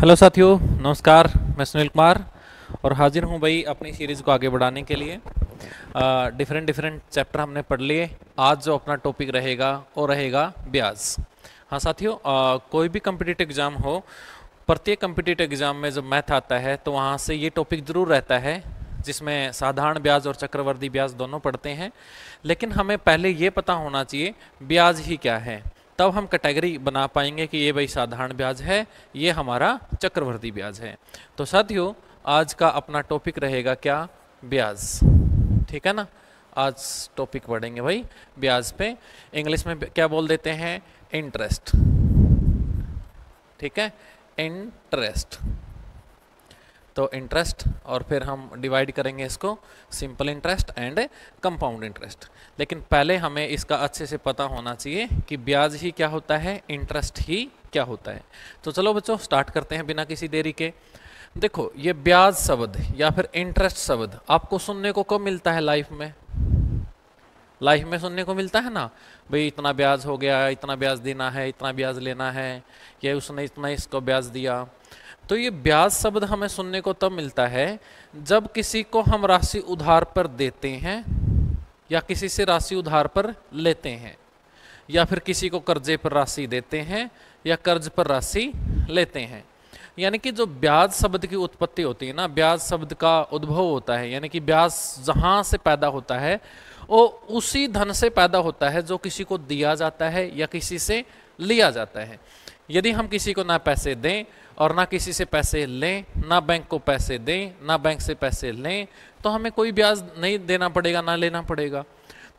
Hello साथियों, नमस्कार। मैं सुनील कुमार और हाजिर हूँ भाई अपनी सीरीज़ को आगे बढ़ाने के लिए। डिफरेंट डिफरेंट चैप्टर हमने पढ़ लिए। आज जो अपना टॉपिक रहेगा वो रहेगा ब्याज। हाँ साथियों, कोई भी कम्पिटिटिव एग्ज़ाम हो, प्रत्येक कम्पिटिटिव एग्ज़ाम में जब मैथ आता है तो वहाँ से ये टॉपिक ज़रूर रहता है जिसमें साधारण ब्याज और चक्रवर्ती ब्याज दोनों पढ़ते हैं। लेकिन हमें पहले ये पता होना चाहिए ब्याज ही क्या है, तब हम कैटेगरी बना पाएंगे कि ये भाई साधारण ब्याज है, ये हमारा चक्रवर्ती ब्याज है। तो साथियों, आज का अपना टॉपिक रहेगा क्या? ब्याज। ठीक है ना। आज टॉपिक पढ़ेंगे भाई ब्याज पे। इंग्लिश में क्या बोल देते हैं? इंटरेस्ट। ठीक है, इंटरेस्ट। तो इंटरेस्ट, और फिर हम डिवाइड करेंगे इसको simple interest and compound interest. लेकिन पहले हमें इसका अच्छे से पता होना चाहिए कि ब्याज ही क्या होता है, इंटरेस्ट ही क्या होता है। तो चलो बच्चों, स्टार्ट करते हैं बिना किसी देरी के। देखो, ये ब्याज शब्द या फिर इंटरेस्ट शब्द आपको सुनने को कब मिलता है? लाइफ में। लाइफ में सुनने को मिलता है ना भाई, इतना ब्याज हो गया, इतना ब्याज देना है, इतना ब्याज लेना है, या उसने इतना इसको ब्याज दिया। तो ये ब्याज शब्द हमें सुनने को तब मिलता है जब किसी को हम राशि उधार पर देते हैं, या किसी से राशि उधार पर लेते हैं, या फिर किसी को कर्जे पर राशि देते हैं, या कर्ज पर राशि लेते हैं। यानी कि जो ब्याज शब्द की उत्पत्ति होती है ना, ब्याज शब्द का उद्भव होता है, यानी कि ब्याज जहाँ से पैदा होता है वो उसी धन से पैदा होता है जो किसी को दिया जाता है या किसी से लिया जाता है। यदि हम किसी को ना पैसे दें और ना किसी से पैसे लें, ना बैंक को पैसे दें, ना बैंक से पैसे लें, तो हमें कोई ब्याज नहीं देना पड़ेगा, ना लेना पड़ेगा।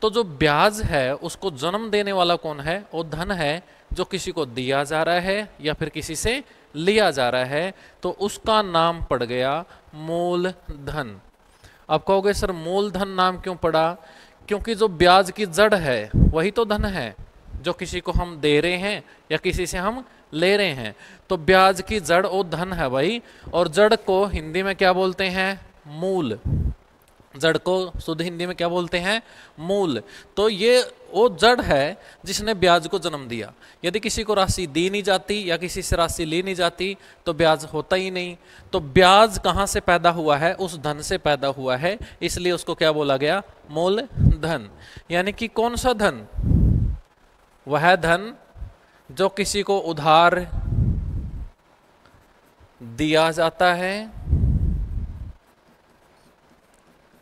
तो जो ब्याज है उसको जन्म देने वाला कौन है? वो धन है जो किसी को दिया जा रहा है या फिर किसी से लिया जा रहा है, तो उसका नाम पड़ गया मूलधन। आप कहोगे सर मूलधन नाम क्यों पड़ा? क्योंकि जो ब्याज की जड़ है वही तो धन है, जो किसी को हम दे रहे हैं या किसी से हम ले रहे हैं। तो ब्याज की जड़ वो धन है भाई, और जड़ को हिंदी में क्या बोलते हैं? मूल। जड़ को शुद्ध हिंदी में क्या बोलते हैं? मूल। तो ये वो जड़ है जिसने ब्याज को जन्म दिया। यदि किसी को राशि दी नहीं जाती या किसी से राशि ली नहीं जाती तो ब्याज होता ही नहीं। तो ब्याज कहाँ से पैदा हुआ है? उस धन से पैदा हुआ है, इसलिए उसको क्या बोला गया? मूलधन। यानी कि कौन सा धन? वह धन जो किसी को उधार दिया जाता है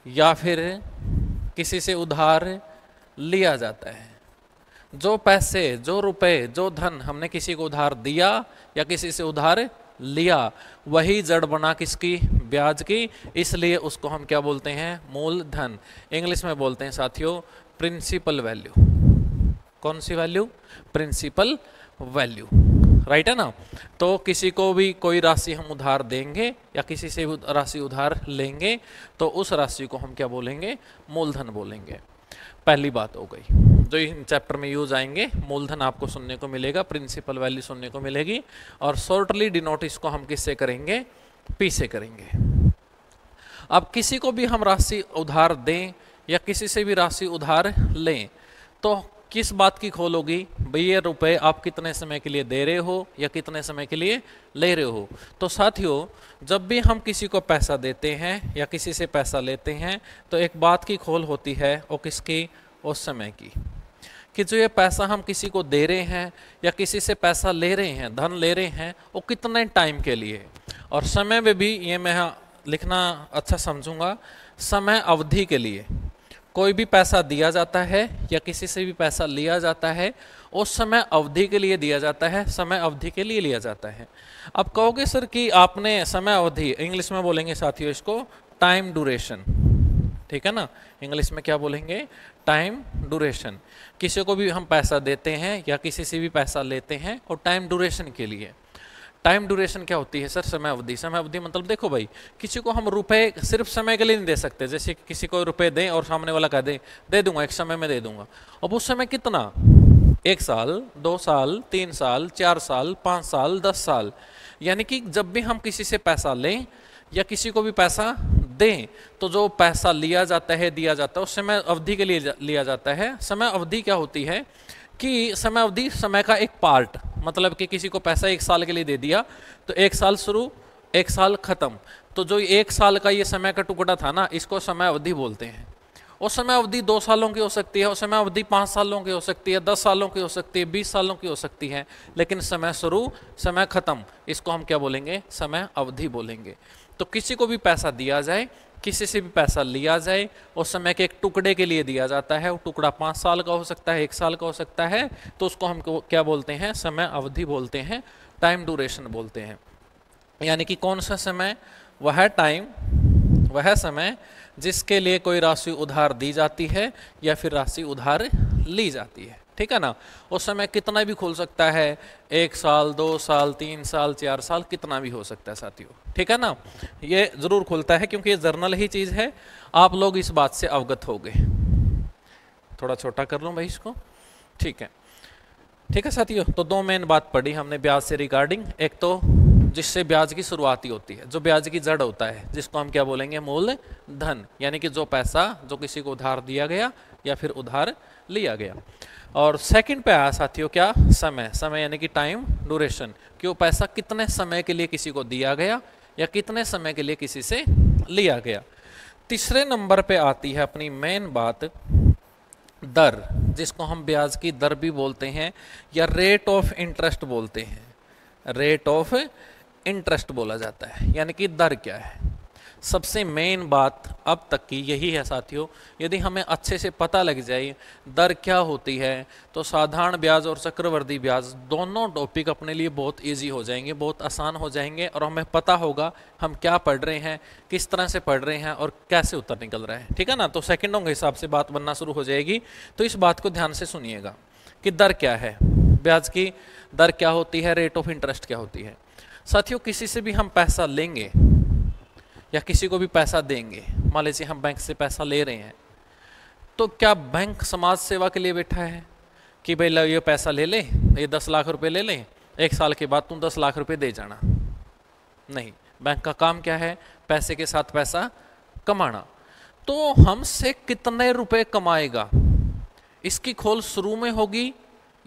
या फिर किसी से उधार लिया जाता है। जो पैसे, जो रुपए, जो धन हमने किसी को उधार दिया या किसी से उधार लिया, वही जड़ बना किसकी? ब्याज की। इसलिए उसको हम क्या बोलते हैं? मूलधन। इंग्लिश में बोलते हैं साथियों प्रिंसिपल वैल्यू। कौन सी वैल्यू? Principal value. राइट है ना। तो किसी को भी कोई राशि हम उधार देंगे या किसी से राशि उधार लेंगे तो उस राशि को हम क्या बोलेंगे? मूलधन बोलेंगे। पहली बात हो गई जो इन चैप्टर में यूज आएंगे। मूलधन आपको सुनने को मिलेगा, प्रिंसिपल वैल्यू सुनने को मिलेगी, और शॉर्टली डिनोट इसको हम किससे करेंगे? पी से करेंगे। अब किसी को भी हम राशि उधार दें या किसी से भी राशि उधार लें तो किस बात की खोल होगी? भाई ये रुपए आप कितने समय के लिए दे रहे हो या कितने समय के लिए ले रहे हो। तो साथियों, जब भी हम किसी को पैसा देते हैं या किसी से पैसा लेते हैं तो एक बात की खोल होती है, वो किसकी? उस समय की, कि जो ये पैसा हम किसी को दे रहे हैं या किसी से पैसा ले रहे हैं, धन ले रहे हैं, वो कितने टाइम के लिए। और समय में भी ये मैं लिखना अच्छा समझूंगा, समय अवधि के लिए। कोई भी पैसा दिया जाता है या किसी से भी पैसा लिया जाता है, उस समय अवधि के लिए दिया जाता है, समय अवधि के लिए लिया जाता है। अब कहोगे सर कि आपने समय अवधि, इंग्लिश में बोलेंगे साथियों इसको टाइम ड्यूरेशन। ठीक है ना, इंग्लिश में क्या बोलेंगे? Time duration. किसी को भी हम पैसा देते हैं या किसी से भी पैसा लेते हैं और टाइम ड्यूरेशन के लिए। टाइम ड्यूरेशन क्या होती है सर? समय अवधि। समय अवधि मतलब देखो भाई, किसी को हम रुपए सिर्फ समय के लिए नहीं दे सकते। जैसे किसी को रुपए दें और सामने वाला कह दे दूंगा, एक समय में दे दूंगा। अब उस समय कितना? 1 साल, 2 साल, 3 साल, 4 साल, 5 साल, 10 साल। यानी कि जब भी हम किसी से पैसा लें या किसी को भी पैसा दें तो जो पैसा लिया जाता है, दिया जाता है, उस समय अवधि के लिए लिया जाता है। समय अवधि क्या होती है कि समय अवधि समय का एक पार्ट, मतलब कि किसी को पैसा 1 साल के लिए दे दिया तो 1 साल शुरू 1 साल खत्म, तो जो 1 साल का ये समय का टुकड़ा था ना, इसको समय अवधि बोलते हैं। वो समय अवधि 2 सालों की हो सकती है, वो समय अवधि 5 सालों की हो सकती है, 10 सालों की हो सकती है, 20 सालों की हो सकती है, लेकिन समय शुरू समय खत्म, इसको हम क्या बोलेंगे? समय अवधि बोलेंगे। तो किसी को भी पैसा दिया जाए, किसी से भी पैसा लिया जाए, उस समय के एक टुकड़े के लिए दिया जाता है। वो टुकड़ा 5 साल का हो सकता है, 1 साल का हो सकता है, तो उसको हम क्या बोलते हैं? समय अवधि बोलते हैं, टाइम ड्यूरेशन बोलते हैं। यानी कि कौन सा समय? वह टाइम, वह समय जिसके लिए कोई राशि उधार दी जाती है या फिर राशि उधार ली जाती है, ठीक है ना। उस समय कितना भी खुल सकता है, 1 साल, 2 साल, 3 साल, 4 साल, कितना भी हो सकता है साथियों, ठीक है ना। ये जरूर खुलता है क्योंकि ये जर्नल ही चीज है, आप लोग इस बात से अवगत हो गए। थोड़ा छोटा कर लूं भाई इसको, ठीक है। ठीक है साथियों, तो 2 मेन बात पढ़ी हमने ब्याज से रिगार्डिंग। एक तो जिससे ब्याज की शुरुआती होती है, जो ब्याज की जड़ होता है, जिसको हम क्या बोलेंगे? मूल धन, यानी कि जो पैसा जो किसी को उधार दिया गया या फिर उधार लिया गया। और सेकंड पे आया साथियों क्या? समय। समय यानी कि टाइम ड्यूरेशन, कि वो पैसा कितने समय के लिए किसी को दिया गया या कितने समय के लिए किसी से लिया गया। तीसरे नंबर पे आती है अपनी मेन बात, दर, जिसको हम ब्याज की दर भी बोलते हैं या रेट ऑफ इंटरेस्ट बोलते हैं। रेट ऑफ इंटरेस्ट बोला जाता है, यानी कि दर क्या है। सबसे मेन बात अब तक की यही है साथियों। यदि हमें अच्छे से पता लग जाए दर क्या होती है, तो साधारण ब्याज और चक्रवृद्धि ब्याज दोनों टॉपिक अपने लिए बहुत इजी हो जाएंगे, बहुत आसान हो जाएंगे, और हमें पता होगा हम क्या पढ़ रहे हैं, किस तरह से पढ़ रहे हैं और कैसे उत्तर निकल रहा है, ठीक है ना। तो सेकंडों के हिसाब से बात बनना शुरू हो जाएगी। तो इस बात को ध्यान से सुनिएगा कि दर क्या है, ब्याज की दर क्या होती है, रेट ऑफ इंटरेस्ट क्या होती है। साथियों, किसी से भी हम पैसा लेंगे या किसी को भी पैसा देंगे, मान लीजिए हम बैंक से पैसा ले रहे हैं, तो क्या बैंक समाज सेवा के लिए बैठा है कि भाई लो ये पैसा ले ले, ये 10 लाख रुपए ले ले, 1 साल के बाद तुम 10 लाख रुपए दे जाना? नहीं, बैंक का काम क्या है? पैसे के साथ पैसा कमाना। तो हमसे कितने रुपए कमाएगा, इसकी खोल शुरू में होगी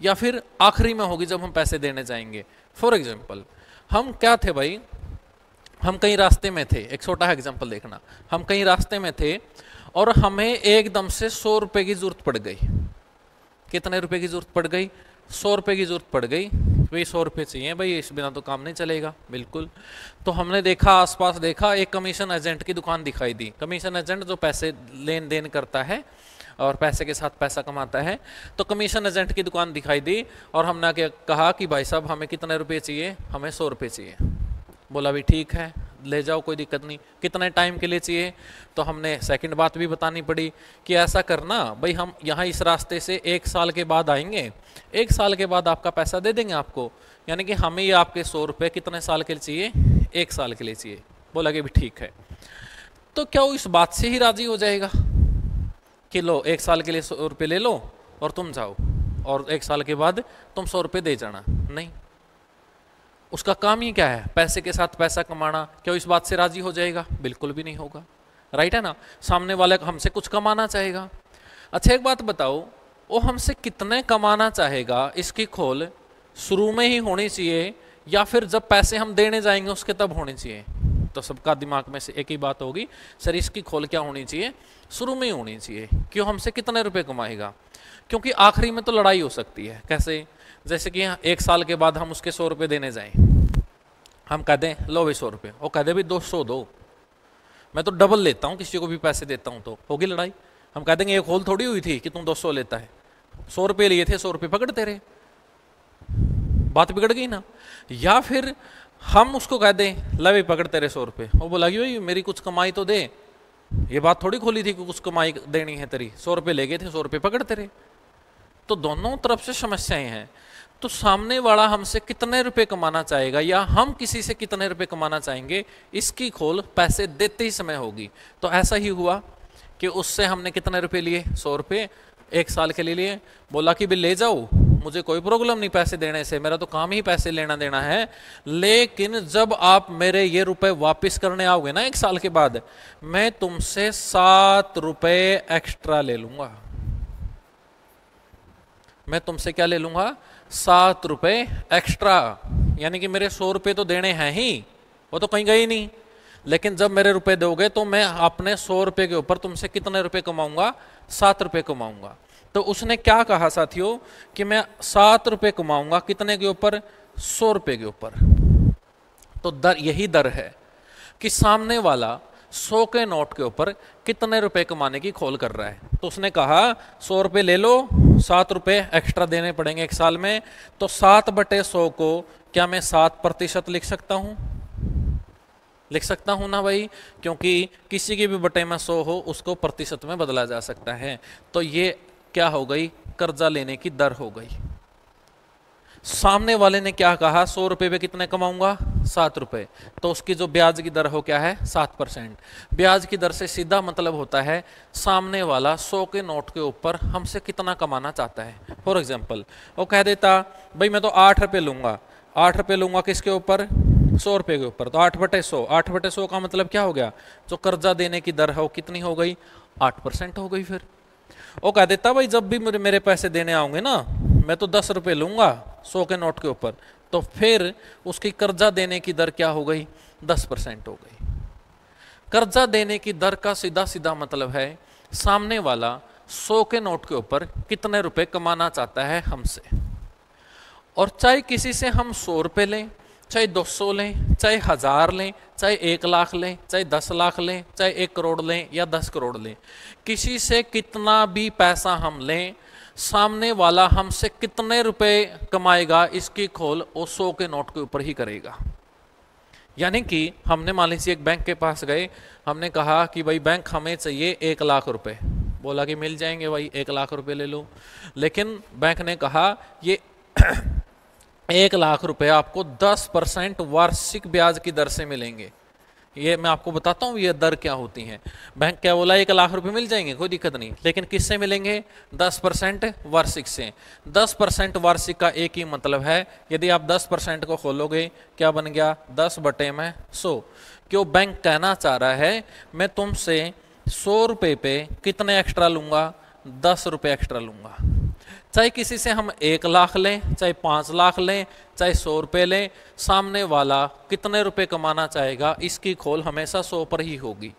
या फिर आखिरी में होगी जब हम पैसे देने जाएंगे। फॉर एग्जाम्पल, हम क्या थे भाई, हम कहीं रास्ते में थे, एक छोटा एग्जांपल देखना, हम कहीं रास्ते में थे और हमें एकदम से 100 रुपए की जरूरत पड़ गई। कितने रुपए की जरूरत पड़ गई? 100 रुपए की जरूरत पड़ गई। भाई 100 रुपये चाहिए भाई, इस बिना तो काम नहीं चलेगा, बिल्कुल। तो हमने देखा, आसपास देखा, एक कमीशन एजेंट की दुकान दिखाई दी। कमीशन एजेंट जो पैसे लेन देन करता है और पैसे के साथ पैसा कमाता है, तो कमीशन एजेंट की दुकान दिखाई दी और हमने कहा कि भाई साहब हमें कितने रुपए चाहिए? हमें 100 रुपये चाहिए। बोला भी ठीक है, ले जाओ, कोई दिक्कत नहीं। कितने टाइम के लिए चाहिए? तो हमने सेकंड बात भी बतानी पड़ी कि ऐसा करना भाई, हम यहाँ इस रास्ते से 1 साल के बाद आएंगे, 1 साल के बाद आपका पैसा दे देंगे आपको, यानी कि हमें ये आपके 100 रुपये कितने साल के लिए चाहिए? 1 साल के लिए चाहिए। बोला कि भी ठीक है। तो क्या वो इस बात से ही राजी हो जाएगा कि लो 1 साल के लिए 100 रुपये ले लो और तुम जाओ और 1 साल के बाद तुम 100 रुपये दे जाना? नहीं, उसका काम ही क्या है? पैसे के साथ पैसा कमाना। क्या इस बात से राजी हो जाएगा? बिल्कुल भी नहीं होगा, राइट है ना। सामने वाले हमसे कुछ कमाना चाहेगा। अच्छा एक बात बताओ, वो हमसे कितने कमाना चाहेगा, इसकी खोल शुरू में ही होनी चाहिए या फिर जब पैसे हम देने जाएंगे उसके तब होनी चाहिए? तो सबका दिमाग में से एक ही बात होगी, सर इसकी खोल क्या होनी चाहिए? शुरू में ही होनी चाहिए। क्यों? हमसे कितने रुपए कमाएगा, क्योंकि आखिरी में तो लड़ाई हो सकती है। कैसे? जैसे कि 1 साल के बाद हम उसके 100 रुपये देने जाएं, हम कह दें लो भाई 100 रुपये, वो कह दे भाई 200 दो, मैं तो डबल लेता हूँ, किसी को भी पैसे देता हूँ, तो होगी लड़ाई। हम कह देंगे एक होल थोड़ी हुई थी कि तुम 200 लेता है, 100 रुपये लिए थे, 100 रुपये पकड़ते रहे, बात बिगड़ गई ना। या फिर हम उसको कह दें ला भाई पकड़ तेरे 100 रुपये, वो बोला कि भाई मेरी कुछ कमाई तो दे, ये बात थोड़ी खोली थी कि कुछ कमाई देनी है तेरी, 100 रुपये ले गए थे, 100 रुपये पकड़ते रहे। तो दोनों तरफ से समस्याएं हैं। तो सामने वाला हमसे कितने रुपए कमाना चाहेगा या हम किसी से कितने रुपए कमाना चाहेंगे, इसकी खोल पैसे देते ही समय होगी। तो ऐसा ही हुआ कि उससे हमने कितने रुपए लिए? 100 रुपये 1 साल के लिए। बोला कि भी ले जाओ, मुझे कोई प्रॉब्लम नहीं पैसे देने से, मेरा तो काम ही पैसे लेना देना है, लेकिन जब आप मेरे ये रुपए वापस करने आओगे ना 1 साल के बाद, मैं तुमसे 7 रुपये एक्स्ट्रा ले लूंगा। मैं तुमसे क्या ले लूंगा? ₹7 एक्स्ट्रा, यानी कि मेरे 100 रुपये तो देने हैं ही, वो तो कहीं गए ही नहीं, लेकिन जब मेरे रुपए दोगे तो मैं अपने 100 रुपये के ऊपर तुमसे कितने रुपए कमाऊंगा? ₹7 कमाऊंगा। तो उसने क्या कहा साथियों कि मैं ₹7 कमाऊंगा, कितने के ऊपर? 100 रुपये के ऊपर। तो दर, यही दर है कि सामने वाला 100 के नोट के ऊपर कितने रुपए कमाने की खोल कर रहा है। तो उसने कहा 100 रुपये ले लो, ₹7 एक्स्ट्रा देने पड़ेंगे एक साल में, तो 7/100 को क्या मैं 7% लिख सकता हूं? लिख सकता हूं ना भाई, क्योंकि किसी के भी बटे में 100 हो उसको प्रतिशत में बदला जा सकता है। तो ये क्या हो गई? कर्जा लेने की दर हो गई। सामने वाले ने क्या कहा? 100 रुपये पे कितने कमाऊंगा? ₹7, तो उसकी जो ब्याज की दर हो क्या है? 7%। ब्याज की दर से सीधा मतलब होता है सामने वाला 100 के नोट के ऊपर हमसे कितना कमाना चाहता है। फॉर एग्जाम्पल वो कह देता भाई मैं तो ₹8 लूंगा, ₹8 लूंगा किसके ऊपर? 100 रुपये के ऊपर। तो 8/100, 8/100 का मतलब क्या हो गया? जो कर्जा देने की दर है वो कितनी हो गई? 8% हो गई। फिर वो कह देता भाई जब भी मेरे पैसे देने आओगे ना, मैं तो ₹10 लूंगा 100 के नोट के ऊपर, तो फिर उसकी कर्जा देने की दर क्या हो गई? 10% हो गई। कर्जा देने की दर का सीधा सीधा मतलब है सामने वाला 100 के नोट के ऊपर कितने रुपए कमाना चाहता है हमसे। और चाहे किसी से हम ₹100 लें, चाहे 200 लें, चाहे 1000 लें, चाहे 1 लाख लें, चाहे 10 लाख लें, चाहे 1 करोड़ लें या 10 करोड़ लें, किसी से कितना भी पैसा हम लें, सामने वाला हमसे कितने रुपए कमाएगा इसकी खोल वो 100 के नोट के ऊपर ही करेगा। यानी कि हमने मान लीजिए एक बैंक के पास गए, हमने कहा कि भाई बैंक हमें चाहिए 1 लाख रुपए, बोला कि मिल जाएंगे भाई 1 लाख रुपए ले लो, लेकिन बैंक ने कहा ये 1 लाख रुपए आपको 10% वार्षिक ब्याज की दर से मिलेंगे। ये मैं आपको बताता हूँ ये दर क्या होती है। बैंक क्या बोला? 1 लाख रुपए मिल जाएंगे, कोई दिक्कत नहीं, लेकिन किससे मिलेंगे? 10% वार्षिक से। 10% वार्षिक का एक ही मतलब है, यदि आप 10% को खोलोगे क्या बन गया? 10/100। क्यों? बैंक कहना चाह रहा है मैं तुमसे 100 रुपये पे कितने एक्स्ट्रा लूंगा? 10 रुपये एक्स्ट्रा लूंगा। चाहे किसी से हम 1 लाख लें, चाहे 5 लाख लें, चाहे 100 रुपये लें, सामने वाला कितने रुपए कमाना चाहेगा इसकी खोल हमेशा 100 पर ही होगी।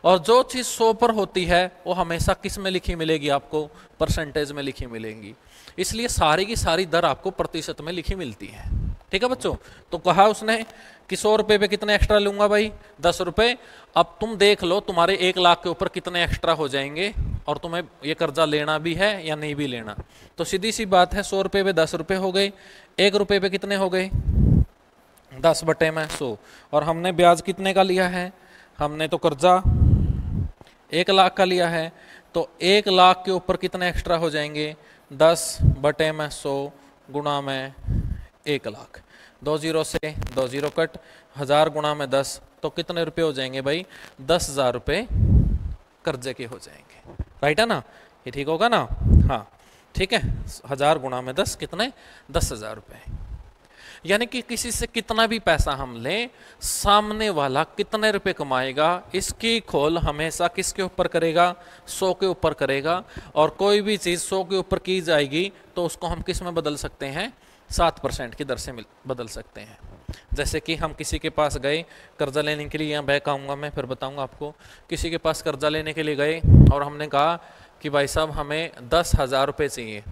और जो चीज़ 100 पर होती है वो हमेशा किस में लिखी मिलेगी? आपको परसेंटेज में लिखी मिलेंगी। इसलिए सारी की सारी दर आपको प्रतिशत में लिखी मिलती है। ठीक है बच्चों? तो कहा उसने कि 100 रुपये पे कितने एक्स्ट्रा लूंगा भाई? 10 रुपये। अब तुम देख लो तुम्हारे 1 लाख के ऊपर कितने एक्स्ट्रा हो जाएंगे और तुम्हें ये कर्जा लेना भी है या नहीं भी लेना। तो सीधी सी बात है 100 रुपये पे 10 रुपये हो गए, 1 रुपये पे कितने हो गए? 10/100। और हमने ब्याज कितने का लिया है? हमने तो कर्जा 1 लाख का लिया है, तो 1 लाख के ऊपर कितने एक्स्ट्रा हो जाएंगे? 10/100 गुणा में 1 लाख, 2 जीरो से 2 जीरो कट, 1000 गुणा में 10, तो कितने रुपए हो जाएंगे भाई? 10,000 रुपये कर्जे के हो जाएंगे। राइट है ना? ये ठीक होगा ना? हाँ ठीक है। 1000 गुणा में 10 कितने? 10,000 रुपये। यानी कि किसी से कितना भी पैसा हम लें, सामने वाला कितने रुपए कमाएगा इसकी खोल हमेशा किसके ऊपर करेगा? 100 के ऊपर करेगा। और कोई भी चीज़ 100 के ऊपर की जाएगी तो उसको हम किस में बदल सकते हैं? 7% की दर से बदल सकते हैं। जैसे कि हम किसी के पास गए कर्जा लेने के लिए, यहाँ बैक आऊँगा मैं फिर बताऊँगा आपको। किसी के पास कर्जा लेने के लिए गए और हमने कहा कि भाई साहब हमें 10,000 रुपये चाहिए,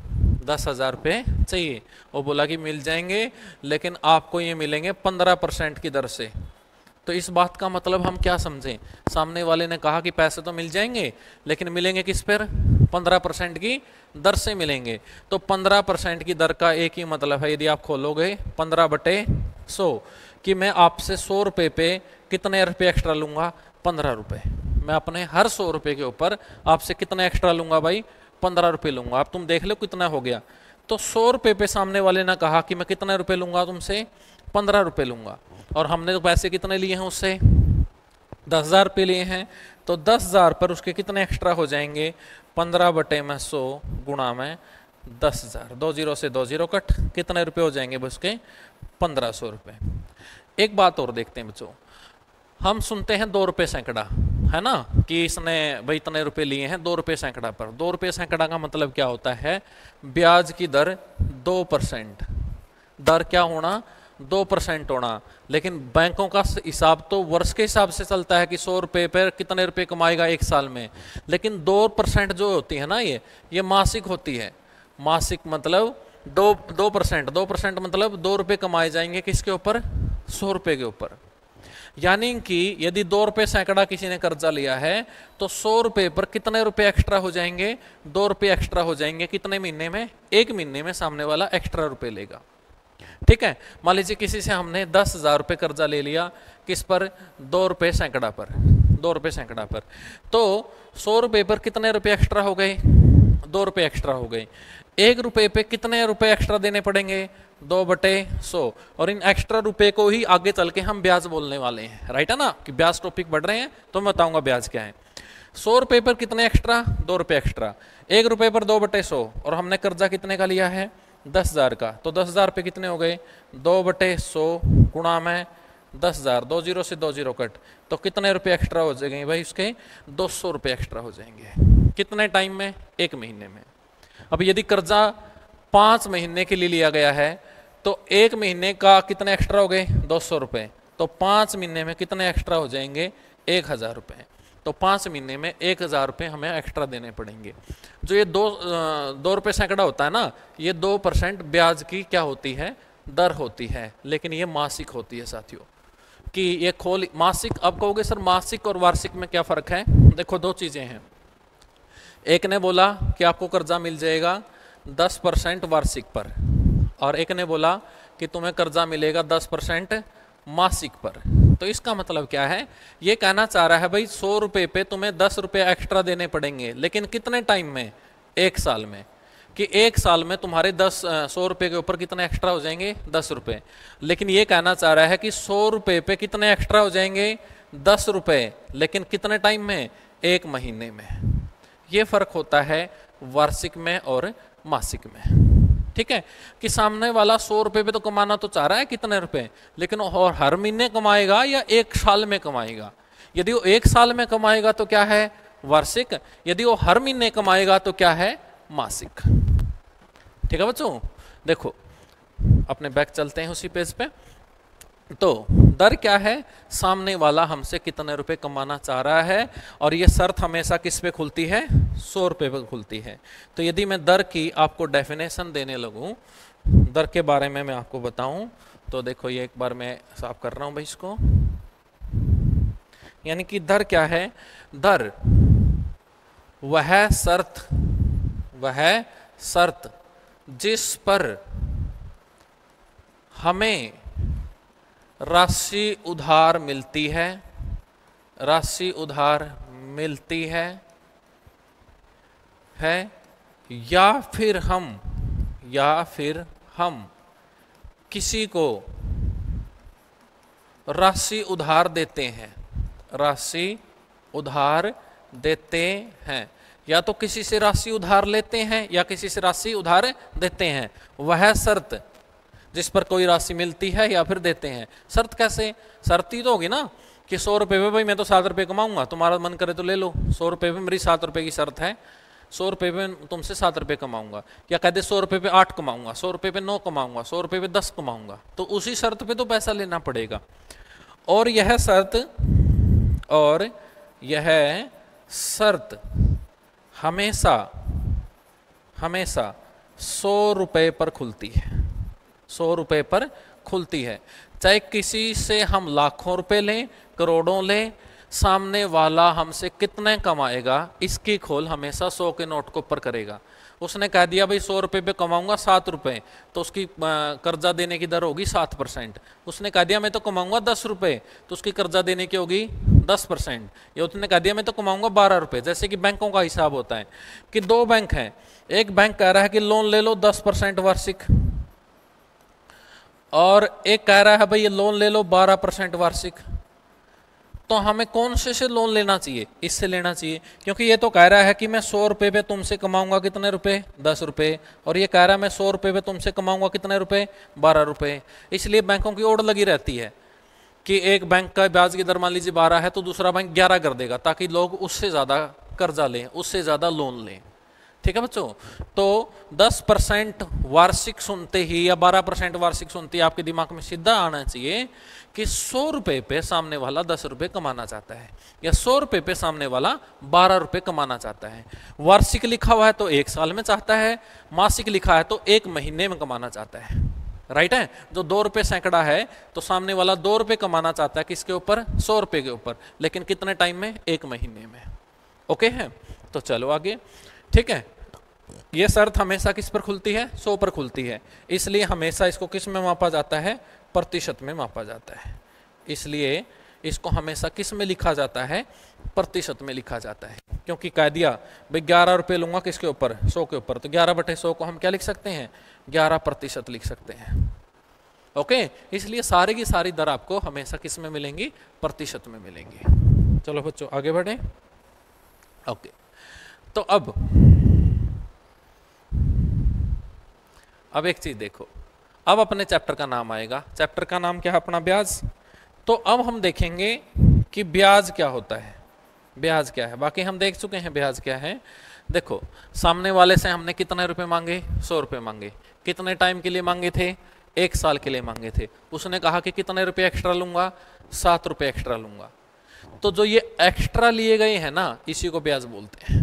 10,000 रुपये चाहिए। वो बोला कि मिल जाएंगे, लेकिन आपको ये मिलेंगे 15% की दर से। तो इस बात का मतलब हम क्या समझें? सामने वाले ने कहा कि पैसे तो मिल जाएंगे, लेकिन मिलेंगे किस पर? 15% की दर से मिलेंगे। तो 15% की दर का एक ही मतलब है, यदि आप खोलोगे 15/100 कि मैं आपसे 100 रुपये पे कितने रुपये एक्स्ट्रा लूँगा? 15 रुपये। मैं अपने हर 100 रुपये के ऊपर आपसे कितने एक्स्ट्रा लूँगा भाई? 15 रुपये लूँगा। अब तुम देख लो कितना हो गया। तो 100 रुपये पे सामने वाले ने कहा कि मैं कितने रुपये लूँगा तुमसे? 15 रुपये लूँगा। और हमने तो पैसे कितने लिए हैं उससे? 10,000 रुपये लिए हैं। तो 10,000 पर उसके कितने एक्स्ट्रा हो जाएंगे? 15/100 गुणा में 10,000, 2 जीरो से 2 जीरो कट, कितने रुपये हो जाएंगे उसके? 1500 रुपये। एक बात और देखते हैं बच्चों, हम सुनते हैं 2 रुपये सैकड़ा, है ना, कि इसने भाई इतने रुपए लिए हैं 2 रुपये सैकड़ा पर। 2 रुपये सैकड़ा का मतलब क्या होता है, ब्याज की दर 2%। दर क्या होना, 2% होना। लेकिन बैंकों का हिसाब तो वर्ष के हिसाब से चलता है कि 100 रुपये पर कितने रुपए कमाएगा एक साल में। लेकिन 2% जो होती है ना, ये मासिक होती है। मासिक मतलब 2% मतलब 2 रुपये कमाए जाएंगे किसके ऊपर, 100 रुपये के ऊपर। यानी कि यदि 2 रुपये सैकड़ा किसी ने कर्जा लिया है तो 100 रुपये पर कितने रुपए एक्स्ट्रा हो जाएंगे, 2 रुपये एक्स्ट्रा हो जाएंगे। कितने महीने में, 1 महीने में सामने वाला एक्स्ट्रा रुपए लेगा। ठीक है, मान लीजिए किसी से हमने 10,000 रुपये कर्जा ले लिया, किस पर, 2 रुपये सैकड़ा पर। 2 रुपये सैकड़ा पर तो 100 रुपये पर कितने रुपए एक्स्ट्रा हो गए, 2 रुपये एक्स्ट्रा हो गए। 1 रुपये पे कितने रुपए एक्स्ट्रा देने पड़ेंगे, 2/100। और इन एक्स्ट्रा रुपए को ही आगे चल के हम ब्याज बोलने वाले हैं, राइट है ना, कि ब्याज टॉपिक बढ़ रहे हैं तो मैं बताऊंगा ब्याज क्या है। 100 रुपये पर कितने एक्स्ट्रा, 2 रुपये एक्स्ट्रा। 1 रुपये पर 2/100, और हमने कर्जा कितने का लिया है, 10,000 का। तो 10,000 पे कितने हो गए, 2/100 गुणा में 10,000, 2 जीरो से 2 जीरो कट, तो कितने रुपए एक्स्ट्रा हो जाएंगे भाई, उसके 200 रुपये एक्स्ट्रा हो जाएंगे। कितने टाइम में, 1 महीने में। अब यदि कर्जा 5 महीने के लिए लिया गया है तो 1 महीने का कितने एक्स्ट्रा हो गए, 200 रुपये। तो 5 महीने में कितने एक्स्ट्रा हो जाएंगे, 1,000 रुपये। तो 5 महीने में 1,000 रुपये हमें एक्स्ट्रा देने पड़ेंगे। जो ये 2 रुपये सैकड़ा होता है ना, ये 2% ब्याज की क्या होती है, दर होती है। लेकिन ये मासिक होती है साथियों, कि ये खोल मासिक। अब कहोगे सर मासिक और वार्षिक में क्या फ़र्क है, देखो 2 चीज़ें हैं। एक ने बोला कि आपको कर्जा मिल जाएगा 10% वार्षिक पर, और एक ने बोला कि तुम्हें कर्जा मिलेगा 10% मासिक पर। तो इसका मतलब क्या है, ये कहना चाह रहा है भाई 100 रुपये पे तुम्हें 10 रुपये एक्स्ट्रा देने पड़ेंगे, लेकिन कितने टाइम में, 1 साल में। कि 1 साल में तुम्हारे 100 रुपये के ऊपर कितने एक्स्ट्रा हो जाएंगे, 10 रुपये। लेकिन ये कहना चाह रहा है कि 100 रुपये पे कितने एक्स्ट्रा हो जाएंगे, 10 रुपये, लेकिन कितने टाइम में, 1 महीने में। ये फर्क होता है वार्षिक में और मासिक में। ठीक है, कि सामने वाला 100 रुपये पे तो कमाना तो चाह रहा है कितने रुपए, लेकिन और हर महीने कमाएगा या 1 साल में कमाएगा। यदि वो 1 साल में कमाएगा तो क्या है, वार्षिक। यदि वो हर महीने कमाएगा तो क्या है, मासिक। ठीक है बच्चों, देखो अपने बैक चलते हैं उसी पेज पे। तो दर क्या है, सामने वाला हमसे कितने रुपए कमाना चाह रहा है, और ये शर्त हमेशा किस पे खुलती है, 100 रुपये पे खुलती है। तो यदि मैं दर की आपको डेफिनेशन देने लगूं, दर के बारे में मैं आपको बताऊं, तो देखो ये एक बार मैं साफ कर रहा हूं भाई इसको। यानी कि दर क्या है, दर वह शर्त जिस पर हमें राशि उधार मिलती है, राशि उधार मिलती है या फिर हम किसी को राशि उधार देते हैं, राशि उधार देते हैं, या तो किसी से राशि उधार लेते हैं या किसी से राशि उधार देते हैं। वह शर्त जिस पर कोई राशि मिलती है या फिर देते हैं। शर्त कैसे, शर्त ही तो होगी ना कि 100 रुपये में भाई मैं तो 7 रुपये कमाऊंगा, तुम्हारा मन करे तो ले लो। 100 रुपये में मेरी 7 रुपये की शर्त है, 100 रुपये में तुमसे 7 रुपये कमाऊंगा। या कहते 100 रुपये पे 8 कमाऊंगा, 100 रुपये पे 9 कमाऊंगा, 100 रुपये पे 10 कमाऊंगा, तो उसी शर्त पे तो पैसा लेना पड़ेगा। और यह शर्त हमेशा 100 रुपये पर खुलती है, 100 रुपये पर खुलती है। चाहे किसी से हम लाखों रुपए लें, करोड़ों लें, सामने वाला हमसे कितने कमाएगा इसकी खोल हमेशा 100 के नोट के ऊपर करेगा। उसने कह दिया भाई 100 रुपये पे कमाऊंगा 7 रुपये, तो उसकी कर्जा देने की दर होगी 7%। उसने कह दिया मैं तो कमाऊंगा 10 रुपये, तो उसकी कर्जा देने की होगी 10%। या उसने कह दिया मैं तो कमाऊंगा 12 रुपये। जैसे कि बैंकों का हिसाब होता है कि 2 बैंक हैं, एक बैंक कह रहा है कि लोन ले लो 10% वार्षिक, और एक कह रहा है भाई ये लोन ले लो 12% वार्षिक। तो हमें कौन से लोन लेना चाहिए, इससे लेना चाहिए, क्योंकि ये तो कह रहा है कि मैं 100 रुपये पे तुमसे कमाऊंगा कितने रुपए, 10 रुपये, और ये कह रहा है मैं 100 रुपये पे तुमसे कमाऊंगा कितने रुपए, 12 रुपये। इसलिए बैंकों की ओड़ लगी रहती है कि एक बैंक का ब्याज की दर मान लीजिए 12 है तो दूसरा बैंक 11 कर देगा, ताकि लोग उससे ज़्यादा कर्जा लें, उससे ज़्यादा लोन लें। ठीक है बच्चों, तो 10% वार्षिक सुनते ही या 12% वार्षिक सुनते ही आपके दिमाग में सीधा आना चाहिए कि 100 रुपये पे सामने वाला 10 रुपये कमाना चाहता है, या 100 रुपये पे सामने वाला 12 रुपये कमाना चाहता है। वार्षिक लिखा हुआ है तो 1 साल में चाहता है, मासिक लिखा है तो 1 महीने में कमाना चाहता है। राइट है, जो 2 रुपये सैकड़ा है तो सामने वाला 2 रुपये कमाना चाहता है किसके ऊपर, 100 रुपये के ऊपर, लेकिन कितने टाइम में, 1 महीने में। ओके है, तो चलो आगे। ठीक है, ये शर्त हमेशा किस पर खुलती है, 100 पर खुलती है, इसलिए हमेशा इसको किस में मापा जाता है, प्रतिशत में मापा जाता है। इसलिए इसको हमेशा किस में लिखा जाता है, प्रतिशत में लिखा जाता है। क्योंकि कह दिया भाई 11 रुपये लूंगा किसके ऊपर, 100 के ऊपर, तो 11/100 को हम क्या लिख सकते हैं, 11% लिख सकते हैं। ओके, इसलिए सारी की सारी दर आपको हमेशा किस में मिलेंगी, प्रतिशत में मिलेंगी। चलो बच्चों आगे बढ़े। ओके, तो अब एक चीज देखो, अब अपने चैप्टर का नाम आएगा, चैप्टर का नाम क्या है अपना, ब्याज। तो अब हम देखेंगे कि ब्याज क्या होता है, ब्याज क्या है। बाकी हम देख चुके हैं ब्याज क्या है। देखो, सामने वाले से हमने कितने रुपए मांगे, 100 रुपये मांगे। कितने टाइम के लिए मांगे थे, 1 साल के लिए मांगे थे। उसने कहा कि कितने रुपये एक्स्ट्रा लूंगा, 7 रुपये एक्स्ट्रा लूंगा। तो जो ये एक्स्ट्रा लिए गए हैं ना, इसी को ब्याज बोलते हैं।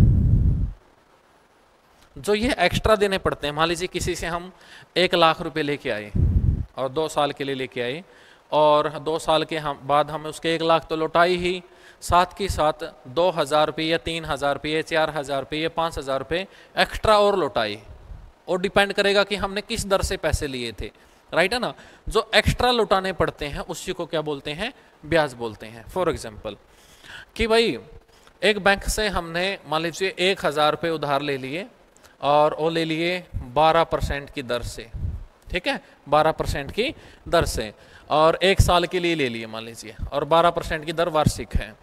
जो ये एक्स्ट्रा देने पड़ते हैं, मान लीजिए किसी से हम 1 लाख रुपए लेके आए और 2 साल के लिए लेके आए, और 2 साल के बाद हमें उसके 1 लाख तो लौटाई ही, साथ के साथ 2,000 रुपये या 3,000 रुपये, 4,000 रुपये, 5,000 रुपये एक्स्ट्रा और लौटाए। और डिपेंड करेगा कि हमने किस दर से पैसे लिए थे। राइट है ना, जो एक्स्ट्रा लौटाने पड़ते हैं उसी को क्या बोलते हैं, ब्याज बोलते हैं। फॉर एग्जाम्पल कि भाई एक बैंक से हमने मान लीजिए 1,000 रुपये उधार ले लिए, और वो ले लिए 12% की दर से। ठीक है, 12% की दर से, और 1 साल के लिए ले लिए मान लीजिए, और 12% की दर वार्षिक है।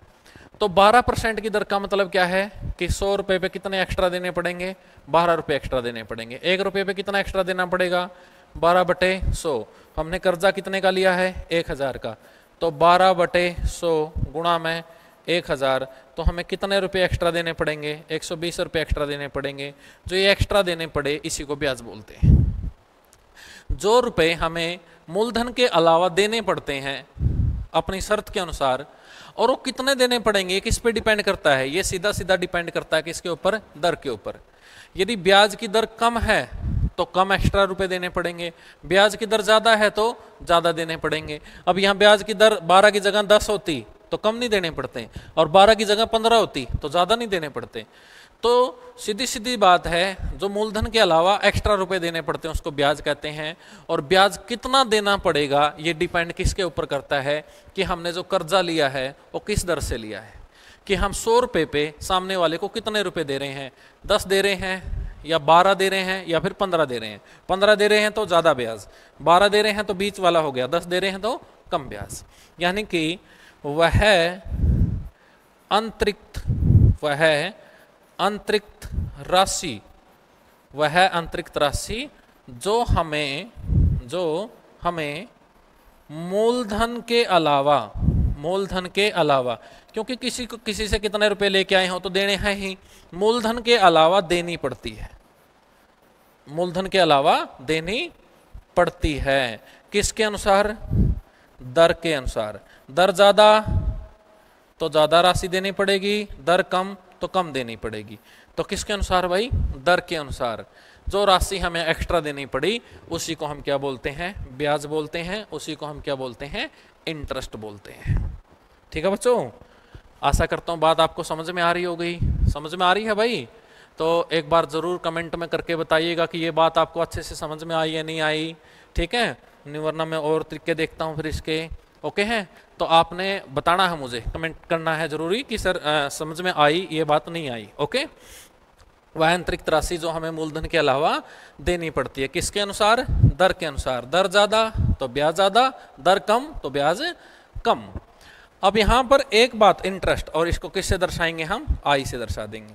तो 12% की दर का मतलब क्या है कि 100 रुपये पे कितने एक्स्ट्रा देने पड़ेंगे, 12 रुपये एक्स्ट्रा देने पड़ेंगे। 1 रुपये पे कितना एक्स्ट्रा देना पड़ेगा, 12/100। हमने कर्जा कितने का लिया है, 1,000 का, तो 12/100 गुणा में 1,000, तो हमें कितने रुपए एक्स्ट्रा देने पड़ेंगे, 120 रुपये एक्स्ट्रा देने पड़ेंगे। जो ये एक्स्ट्रा देने पड़े इसी को ब्याज बोलते हैं। जो रुपए हमें मूलधन के अलावा देने पड़ते हैं अपनी शर्त के अनुसार, और वो कितने देने पड़ेंगे किस पे डिपेंड करता है, ये सीधा सीधा डिपेंड करता है किसके ऊपर, दर के ऊपर। यदि ब्याज की दर कम है तो कम एक्स्ट्रा रुपए देने पड़ेंगे, ब्याज की दर ज्यादा है तो ज्यादा देने पड़ेंगे। अब यहाँ ब्याज की दर 12 की जगह 10 होती तो कम नहीं देने पड़ते, और 12 की जगह 15 होती तो ज्यादा नहीं देने पड़ते। तो सीधी सीधी बात है, जो मूलधन के अलावा एक्स्ट्रा रुपए देने पड़ते हैं उसको ब्याज कहते हैं। और ब्याज कितना देना पड़ेगा ये डिपेंड किसके ऊपर करता है कि हमने जो कर्जा लिया है वो किस दर से लिया है, कि हम 100 रुपये पे सामने वाले को कितने रुपए दे रहे हैं, 10 दे रहे हैं या 12 दे रहे हैं या फिर 15 दे रहे हैं। 15 दे रहे हैं तो ज़्यादा ब्याज, 12 दे रहे हैं तो बीच वाला हो गया, 10 दे रहे हैं तो कम ब्याज। यानी कि वह अंतरिक्त राशि जो हमें मूलधन के अलावा, क्योंकि किसी से कितने रुपए लेके आए हो तो देने हैं ही, मूलधन के अलावा देनी पड़ती है, मूलधन के अलावा देनी पड़ती है। किसके अनुसार, दर के अनुसार। दर ज्यादा तो ज्यादा राशि देनी पड़ेगी, दर कम तो कम देनी पड़ेगी। तो किसके अनुसार भाई, दर के अनुसार। जो राशि हमें एक्स्ट्रा देनी पड़ी उसी को हम क्या बोलते हैं, ब्याज बोलते हैं, उसी को हम क्या बोलते हैं, इंटरेस्ट बोलते हैं। ठीक है बच्चों, आशा करता हूँ बात आपको समझ में आ रही हो गई। समझ में आ रही है भाई? तो एक बार ज़रूर कमेंट में करके बताइएगा कि ये बात आपको अच्छे से समझ में आई या नहीं आई। ठीक है, नहीं वरना मैं और तरीके देखता हूँ फिर इसके। ओके हैं, तो आपने बताना है मुझे, कमेंट करना है जरूरी कि सर समझ में आई, ये बात नहीं आई। ओके, वह अंतरिक्त राशि जो हमें मूलधन के अलावा देनी पड़ती है, किसके अनुसार, दर के अनुसार। दर ज़्यादा तो ब्याज ज़्यादा, दर कम तो ब्याज कम। अब यहाँ पर एक बात, इंटरेस्ट, और इसको किससे दर्शाएंगे हम, आई से दर्शा देंगे।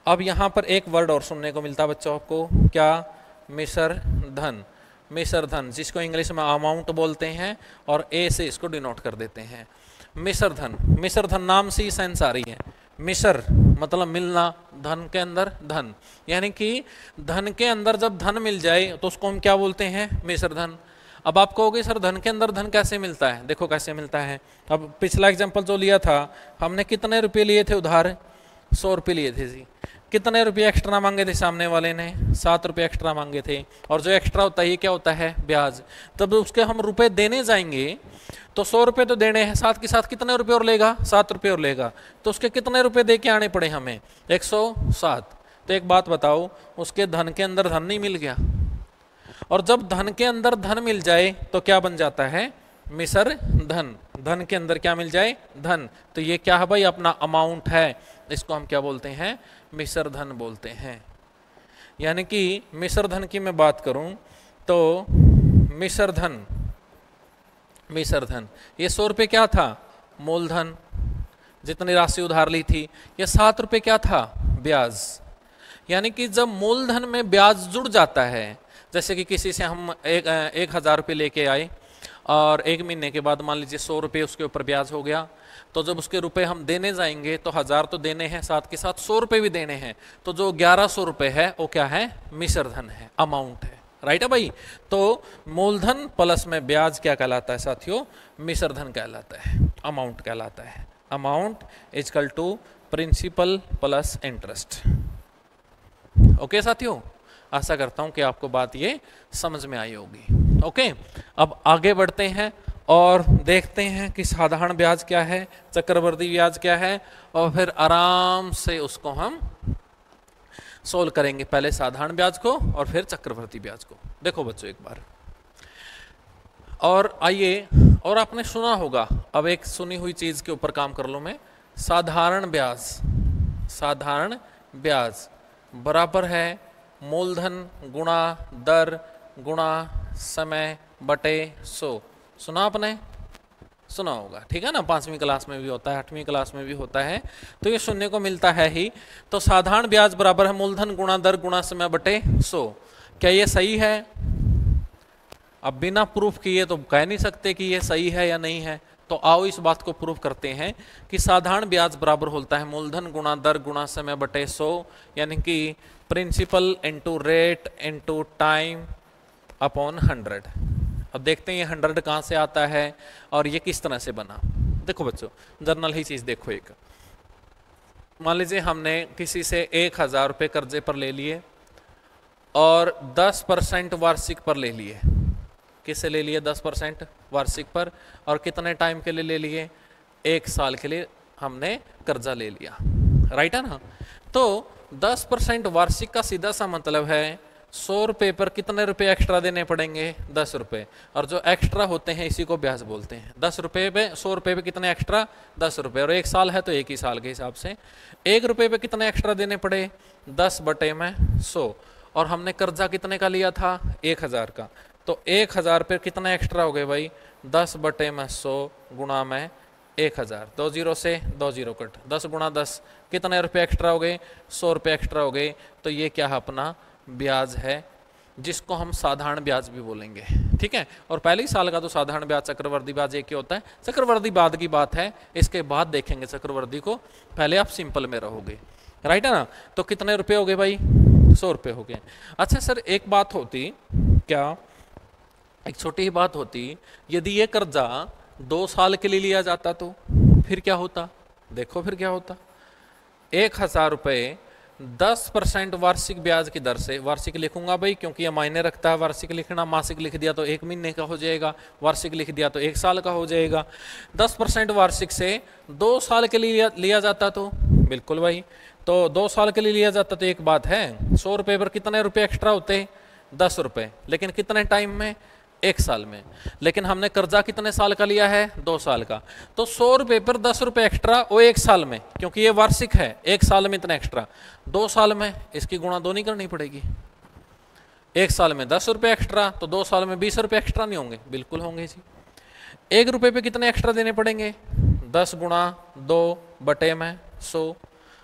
अब यहाँ पर एक वर्ड और सुनने को मिलता है बच्चों आपको, क्या, मिश्र धन। मिश्र धन, जिसको इंग्लिश में अमाउंट बोलते हैं, और ए से इसको डिनोट कर देते हैं। मिश्र धन, मिश्र धन नाम से ही सेंस आ रही है। मिश्र मतलब मिलना, धन के अंदर धन, यानी कि धन के अंदर जब धन मिल जाए तो उसको हम क्या बोलते हैं? मिश्र धन। अब आप कहोगे सर धन के अंदर धन कैसे मिलता है? देखो कैसे मिलता है। अब पिछला एग्जांपल जो लिया था हमने, कितने रुपए लिए थे उधार? 100 रुपये लिए थे जी। कितने रुपये एक्स्ट्रा मांगे थे सामने वाले ने? 7 रुपये एक्स्ट्रा मांगे थे। और जो एक्स्ट्रा होता है ये क्या होता है? ब्याज। तब उसके हम रुपए देने जाएंगे तो 100 रुपये तो देने हैं, साथ के साथ कितने रुपये और लेगा? 7 रुपये और लेगा। तो उसके कितने रुपये दे के आने पड़े हमें? 107। तो एक बात बताओ, उसके धन के अंदर धन नहीं मिल गया? और जब धन के अंदर धन मिल जाए तो क्या बन जाता है? मिश्र धन। धन के अंदर क्या मिल जाए? धन। तो ये क्या है भाई? अपना अमाउंट है, इसको हम क्या बोलते हैं? मिश्र धन बोलते हैं। यानी कि मिश्र धन की मैं बात करूं तो मिश्र धन, मिश्र धन ये 100 रुपये क्या था? मूलधन, जितनी राशि उधार ली थी। ये 7 रुपये क्या था? ब्याज। यानी कि जब मूलधन में ब्याज जुड़ जाता है, जैसे कि किसी से हम 1,000 रुपये लेके आए और 1 महीने के बाद मान लीजिए 100 रुपये उसके ऊपर ब्याज हो गया, तो जब उसके रुपए हम देने जाएंगे तो 1000 तो देने हैं, साथ के साथ 100 रुपये भी देने हैं। तो जो 1100 रुपये है वो क्या है? मिश्र धन है, अमाउंट है। राइट है भाई? तो मूलधन प्लस में ब्याज क्या कहलाता है साथियों? मिश्र धन कहलाता है, अमाउंट कहलाता है। Amount is equal to principal plus interest. Okay साथियों, आशा करता हूं कि आपको बात ये समझ में आई होगी। ओके, अब आगे बढ़ते हैं और देखते हैं कि साधारण ब्याज क्या है, चक्रवृद्धि ब्याज क्या है, और फिर आराम से उसको हम सोल्व करेंगे। पहले साधारण ब्याज को और फिर चक्रवृद्धि ब्याज को। देखो बच्चों एक बार, और आइए, और आपने सुना होगा, अब एक सुनी हुई चीज के ऊपर काम कर लो मैं। साधारण ब्याज, साधारण ब्याज बराबर है मूलधन गुणा दर गुणा समय बटे 100। सुना आपने? सुना होगा, ठीक है ना? 5वीं क्लास में भी होता है, 8वीं क्लास में भी होता है, तो ये सुनने को मिलता है ही। तो साधारण ब्याज बराबर है मूलधन गुणा दर गुणा समय बटे 100। क्या ये सही है? अब बिना प्रूफ किए तो कह नहीं सकते कि ये सही है या नहीं है। तो आओ इस बात को प्रूफ करते हैं कि साधारण ब्याज बराबर होता है मूलधन गुणा दर गुणा समय बटे 100, यानी कि principal into rate into time upon 100। अब देखते हैं ये 100 कहाँ से आता है और ये किस तरह से बना। देखो बच्चों, जर्नल ही चीज देखो। एक मान लीजिए हमने किसी से 1000 रुपये कर्जे पर ले लिए और 10% वार्षिक पर ले लिए। किससे ले लिए? 10% वार्षिक पर। और कितने टाइम के लिए ले लिए? 1 साल के लिए हमने कर्जा ले लिया। राइट है ना? तो 10% वार्षिक का सीधा सा मतलब है 100 रुपये पर कितने रुपए एक्स्ट्रा देने पड़ेंगे? 10 रुपये। और जो एक्स्ट्रा होते हैं इसी को ब्याज बोलते हैं। 10 रुपये पे 100 रुपये पे कितने एक्स्ट्रा? 10 रुपये। और 1 साल है तो 1 ही साल के हिसाब से 1 रुपये पे कितने एक्स्ट्रा देने पड़े? 10 बटे में 100। और हमने कर्जा कितने का लिया था? 1000 का। तो 1000 पे कितने एक्स्ट्रा हो गए भाई? 10 बटे में 100 गुणा में 1000। 2 जीरो से 2 जीरो कट, 10 गुणा 10 कितने रुपये एक्स्ट्रा हो गए? 100 रुपये एक्स्ट्रा हो गए। तो ये क्या है? अपना ब्याज है, जिसको हम साधारण ब्याज भी बोलेंगे। ठीक है? और पहले ही साल का तो साधारण ब्याज चक्रवर्ती ब्याज एक ही होता है। चक्रवर्ती बाद की बात है, इसके बाद देखेंगे चक्रवर्ती को। पहले आप सिंपल में रहोगे। राइट है ना? तो कितने रुपए हो गए भाई? 100 रुपये हो गए। अच्छा सर, एक बात होती क्या, एक छोटी ही बात होती, यदि ये कर्जा 2 साल के लिए लिया जाता तो फिर क्या होता? देखो फिर क्या होता। 1000 रुपये 10% वार्षिक ब्याज की दर से, वार्षिक लिखूंगा भाई क्योंकि ये मायने रखता है वार्षिक लिखना। मासिक लिख दिया तो 1 महीने का हो जाएगा, वार्षिक लिख दिया तो 1 साल का हो जाएगा। 10% वार्षिक से 2 साल के लिए लिया जाता तो बिल्कुल भाई, तो 2 साल के लिए लिया जाता तो एक बात है, 100 रुपये पर कितने रुपये एक्स्ट्रा होते? 10 रुपये। लेकिन कितने टाइम में? 1 साल में। लेकिन हमने कर्जा कितने साल का लिया है? 2 साल का। तो 100 रुपये पर 10 रुपये एक्स्ट्रा वो 1 साल में, क्योंकि ये वार्षिक है, 1 साल में इतना एक्स्ट्रा। 2 साल में इसकी गुणा 2 नहीं करनी पड़ेगी। 1 साल में 10 रुपये एक्स्ट्रा तो 2 साल में 20 रुपये एक्स्ट्रा नहीं होंगे? बिल्कुल होंगे जी। 1 रुपये पे कितने एक्स्ट्रा देने पड़ेंगे? 10 गुणा 2 बटे में 100।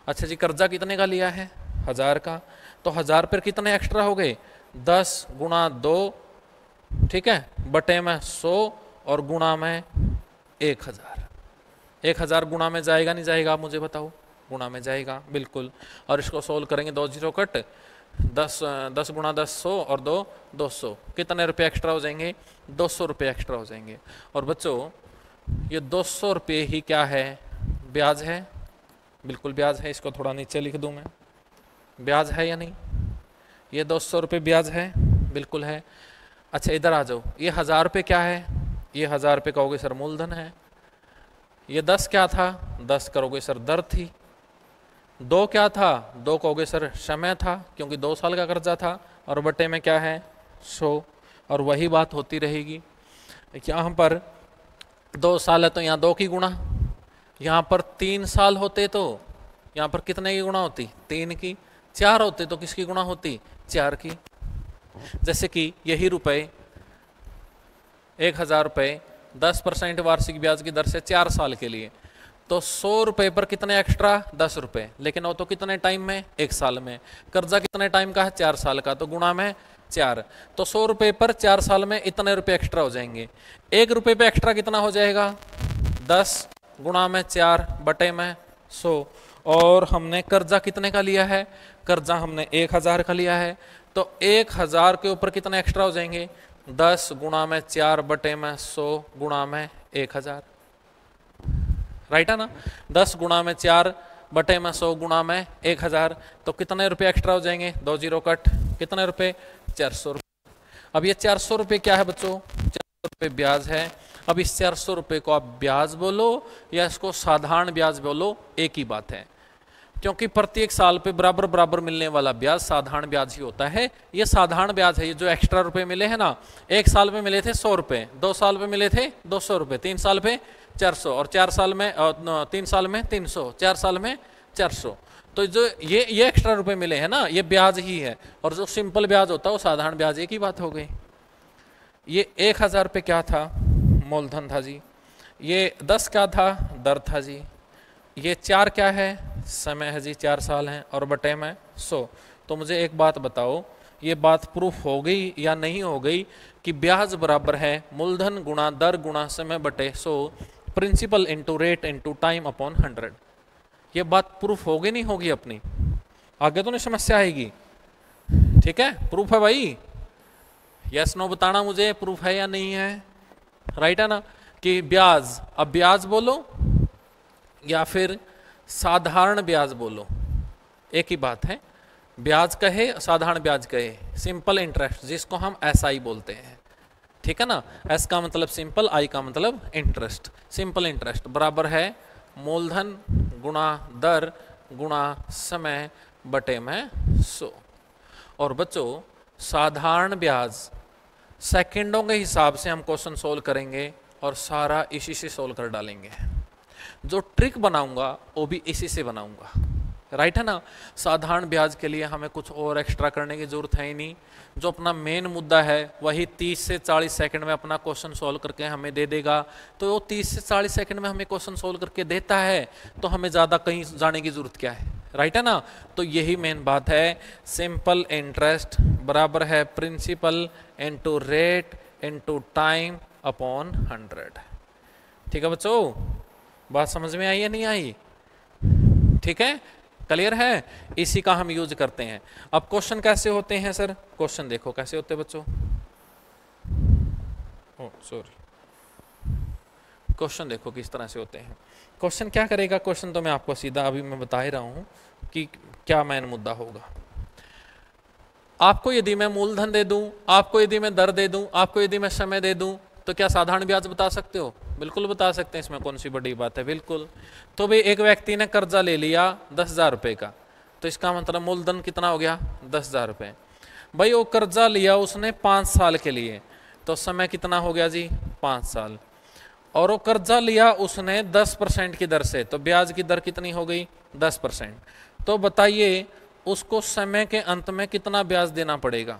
अच्छा जी, कर्जा कितने का लिया है? 1000 का। तो 1000 पर कितने एक्स्ट्रा हो गए? 10 गुणा 2 ठीक है, बटे में 100 और गुणा में 1000। 1000 गुणा में जाएगा नहीं जाएगा, आप मुझे बताओ। गुणा में जाएगा बिल्कुल। और इसको सोल्व करेंगे, 2 जीरो कट, 10 गुणा 10 100 और 2 200, कितने रुपये एक्स्ट्रा हो जाएंगे? 200 रुपये एक्स्ट्रा हो जाएंगे। और बच्चों ये 200 रुपये ही क्या है? ब्याज है, बिल्कुल ब्याज है। इसको थोड़ा नीचे लिख दूं मैं, ब्याज है या नहीं? ये 200 रुपये ब्याज है, बिल्कुल है। अच्छा इधर आ जाओ, ये 1000 रुपये क्या है? ये 1000 रुपये कहोगे सर मूलधन है। ये 10 क्या था? 10 करोगे सर दर थी। 2 क्या था? 2 कहोगे सर समय था, क्योंकि 2 साल का कर्जा था। और बटे में क्या है? 100। और वही बात होती रहेगी। यहाँ पर 2 साल है तो यहाँ 2 की गुणा, यहाँ पर 3 साल होते तो यहाँ पर कितने की गुणा होती? 3 की। 4 होते तो किसकी गुणा होती? 4 की। जैसे कि यही रुपए 1000 रुपये 10% वार्षिक ब्याज की दर से 4 साल के लिए, तो 100 रुपये पर कितने एक्स्ट्रा? 10 रुपये। लेकिन वो तो कितने टाइम में? 1 साल में। कर्जा कितने टाइम का है? 4 साल का, तो गुणा में 4। तो 100 रुपये पर 4 साल में इतने रुपये एक्स्ट्रा हो जाएंगे। 1 रुपये पे एक्स्ट्रा कितना हो जाएगा? 10 गुणा में 4 बटे में 100। और हमने कर्जा कितने का लिया है? कर्जा हमने 1000 का लिया है, तो 1000 के ऊपर कितने एक्स्ट्रा हो जाएंगे? 10 गुणा में 4 बटे में 100 गुणा में 1000, राइट है ना? 10 गुणा में 4 बटे में 100 गुणा में 1000, तो कितने रुपए एक्स्ट्रा हो जाएंगे? 2 जीरो कट, कितने रुपए? 400 रुपये। अब ये 400 रुपये क्या है बच्चों? 400 रुपये ब्याज है। अब इस 400 रुपये को आप ब्याज बोलो या इसको साधारण ब्याज बोलो, एक ही बात है, क्योंकि प्रत्येक साल पे बराबर बराबर मिलने वाला ब्याज साधारण ब्याज ही होता है। ये साधारण ब्याज है। ये जो एक्स्ट्रा रुपए मिले हैं ना, 1 साल में मिले थे 100 रुपये, 2 साल में मिले थे 200 रुपये, 3 साल पे 400, और 4 साल में 3 साल में 300, 4 साल में 400। तो जो ये एक्स्ट्रा रुपए मिले हैं ना, ये ब्याज ही है। और जो सिंपल ब्याज होता है वो साधारण ब्याज, एक ही बात हो गई। ये 1000 रुपये क्या था? मूलधन था जी। ये 10 क्या था? दर था जी। ये 4 क्या है? समय है जी, 4 साल हैं। और बटे में 100। तो मुझे एक बात बताओ, ये बात प्रूफ हो गई या नहीं हो गई कि ब्याज बराबर है मूलधन गुणा दर गुणा समय बटे 100, principal into rate into time upon 100। ये बात प्रूफ होगी नहीं होगी अपनी? आगे तो नहीं समस्या आएगी। ठीक है, प्रूफ है भाई? यस नो बताना मुझे, प्रूफ है या नहीं है? राइट है ना? कि ब्याज, अब ब्याज बोलो या फिर साधारण ब्याज बोलो, एक ही बात है। ब्याज कहे साधारण ब्याज कहे, सिंपल इंटरेस्ट जिसको हम एसआई बोलते हैं, ठीक है ना? एस का मतलब सिंपल, आई का मतलब इंटरेस्ट। सिंपल इंटरेस्ट बराबर है मूलधन गुणा दर गुणा समय बटे में 100। और बच्चों साधारण ब्याज सेकंडों के हिसाब से हम क्वेश्चन सोल्व करेंगे और सारा इसी से सोल्व कर डालेंगे। जो ट्रिक बनाऊंगा वो भी इसी से बनाऊंगा, राइट है ना? साधारण ब्याज के लिए हमें कुछ और एक्स्ट्रा करने की जरूरत है ही नहीं। जो अपना मेन मुद्दा है वही 30 से 40 सेकंड में अपना क्वेश्चन सोल्व करके हमें दे देगा। तो वो 30 से 40 सेकंड में हमें क्वेश्चन सोल्व करके देता है, तो हमें ज़्यादा कहीं जाने की जरूरत क्या है, राइट है ना? तो यही मेन बात है। सिंपल इंटरेस्ट बराबर है principal into rate into time upon 100। ठीक है बच्चों, बात समझ में आई या नहीं आई? ठीक है, क्लियर है? इसी का हम यूज करते हैं। अब क्वेश्चन कैसे होते हैं सर? क्वेश्चन देखो कैसे होते हैं बच्चों। क्वेश्चन देखो किस तरह से होते हैं। क्वेश्चन क्या करेगा? क्वेश्चन तो मैं आपको सीधा अभी मैं बता ही रहा हूं कि क्या मेन मुद्दा होगा। आपको यदि मैं मूलधन दे दूं, आपको यदि मैं दर दे दूं, आपको यदि मैं समय दे दूं, तो क्या साधारण ब्याज बता सकते हो? बिल्कुल बता सकते हैं, इसमें कौन सी बड़ी बात है? बिल्कुल। तो भाई एक व्यक्ति ने कर्जा ले लिया 10,000 रुपये का, तो इसका मतलब मूलधन कितना हो गया? 10,000 रुपये। भाई वो कर्जा लिया उसने 5 साल के लिए, तो समय कितना हो गया जी? 5 साल। और वो कर्जा लिया उसने 10% की दर से, तो ब्याज की दर कितनी हो गई? 10%। तो बताइए उसको समय के अंत में कितना ब्याज देना पड़ेगा?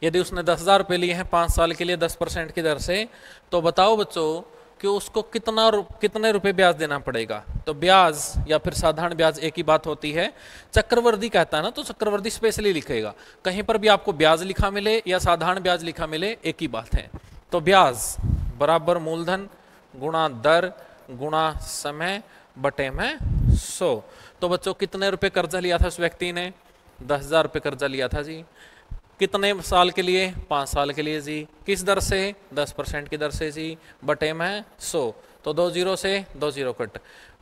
यदि उसने 10,000 रुपये लिए हैं 5 साल के लिए 10% की दर से, तो बताओ बच्चों कि उसको कितने रुपए ब्याज देना पड़ेगा। तो ब्याज या फिर साधारण ब्याज एक ही बात होती है। चक्रवर्ती कहता है ना, तो चक्रवर्ती स्पेशली लिखेगा। कहीं पर भी आपको ब्याज लिखा मिले या साधारण ब्याज लिखा मिले, एक ही बात है। तो ब्याज बराबर मूलधन गुणा दर गुणा समय बटे में 100। तो बच्चों कितने रुपए कर्जा लिया था उस व्यक्ति ने? 10,000 रुपये कर्जा लिया था जी। कितने साल के लिए? 5 साल के लिए जी। किस दर से? 10% की दर से जी, बटे में 100। तो 2 जीरो से 2 जीरो कट,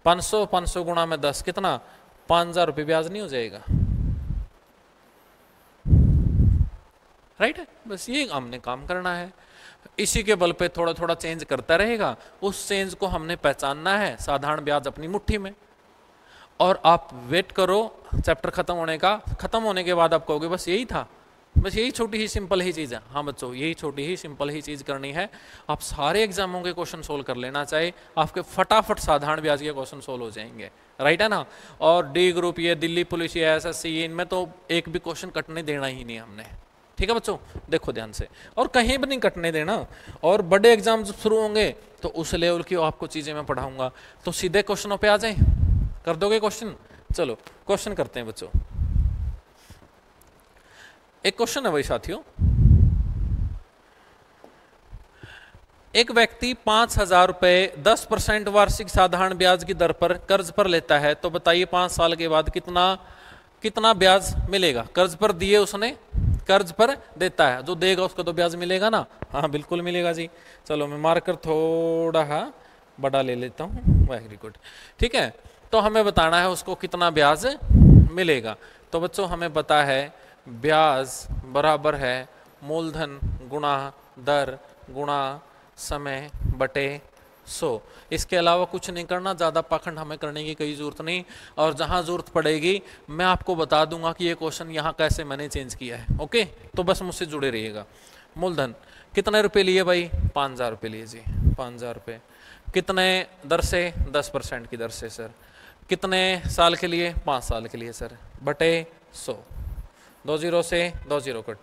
500 गुणा में 10 कितना? 5,000 रुपये ब्याज नहीं हो जाएगा? राइट है, बस ये हमने काम करना है। इसी के बल पे थोड़ा थोड़ा चेंज करता रहेगा, उस चेंज को हमने पहचानना है। साधारण ब्याज अपनी मुट्ठी में, और आप वेट करो चैप्टर खत्म होने का। खत्म होने के बाद आप कहोगे बस यही था, बस यही छोटी ही सिंपल ही चीज़ है। हाँ बच्चों, यही छोटी ही सिंपल ही चीज़ करनी है। आप सारे एग्जामों के क्वेश्चन सोल्व कर लेना चाहिए, आपके फटाफट साधारण ब्याज के क्वेश्चन सोल्व हो जाएंगे। राइट है ना। और डी ग्रुप, ये दिल्ली पुलिस, ये SSC, इनमें तो एक भी क्वेश्चन कटने देना ही नहीं हमने। ठीक है बच्चों, देखो ध्यान से, और कहीं भी नहीं कटने देना। और बड़े एग्जाम जब शुरू होंगे तो उस लेवल की आपको चीज़ें मैं पढ़ाऊंगा। तो सीधे क्वेश्चनों पे आ जाए, कर दोगे क्वेश्चन? चलो क्वेश्चन करते हैं बच्चों। एक क्वेश्चन है भाई साथियों, एक व्यक्ति 5,000 रुपए 10% वार्षिक साधारण ब्याज की दर पर कर्ज पर लेता है, तो बताइए 5 साल के बाद कितना ब्याज मिलेगा? कर्ज पर दिए उसने, कर्ज पर देता है, जो देगा उसको तो ब्याज मिलेगा ना? हाँ बिल्कुल मिलेगा जी। चलो मैं मार्कर थोड़ा बड़ा ले लेता हूँ, वेरी गुड। ठीक है, तो हमें बताना है उसको कितना ब्याज मिलेगा। तो बच्चों हमें पता है ब्याज बराबर है मूलधन गुणा दर गुणा समय बटे 100। इसके अलावा कुछ नहीं करना, ज़्यादा पाखंड हमें करने की कोई ज़रूरत नहीं। और जहाँ ज़रूरत पड़ेगी मैं आपको बता दूंगा कि ये क्वेश्चन यहाँ कैसे मैंने चेंज किया है। ओके, तो बस मुझसे जुड़े रहिएगा। मूलधन कितने रुपए लिए भाई? 5,000 रुपये लिए जी, 5,000 रुपये। कितने दर से? 10% की दर से सर। कितने साल के लिए? 5 साल के लिए सर, बटे 100। 2 जीरो से 2 जीरो कट,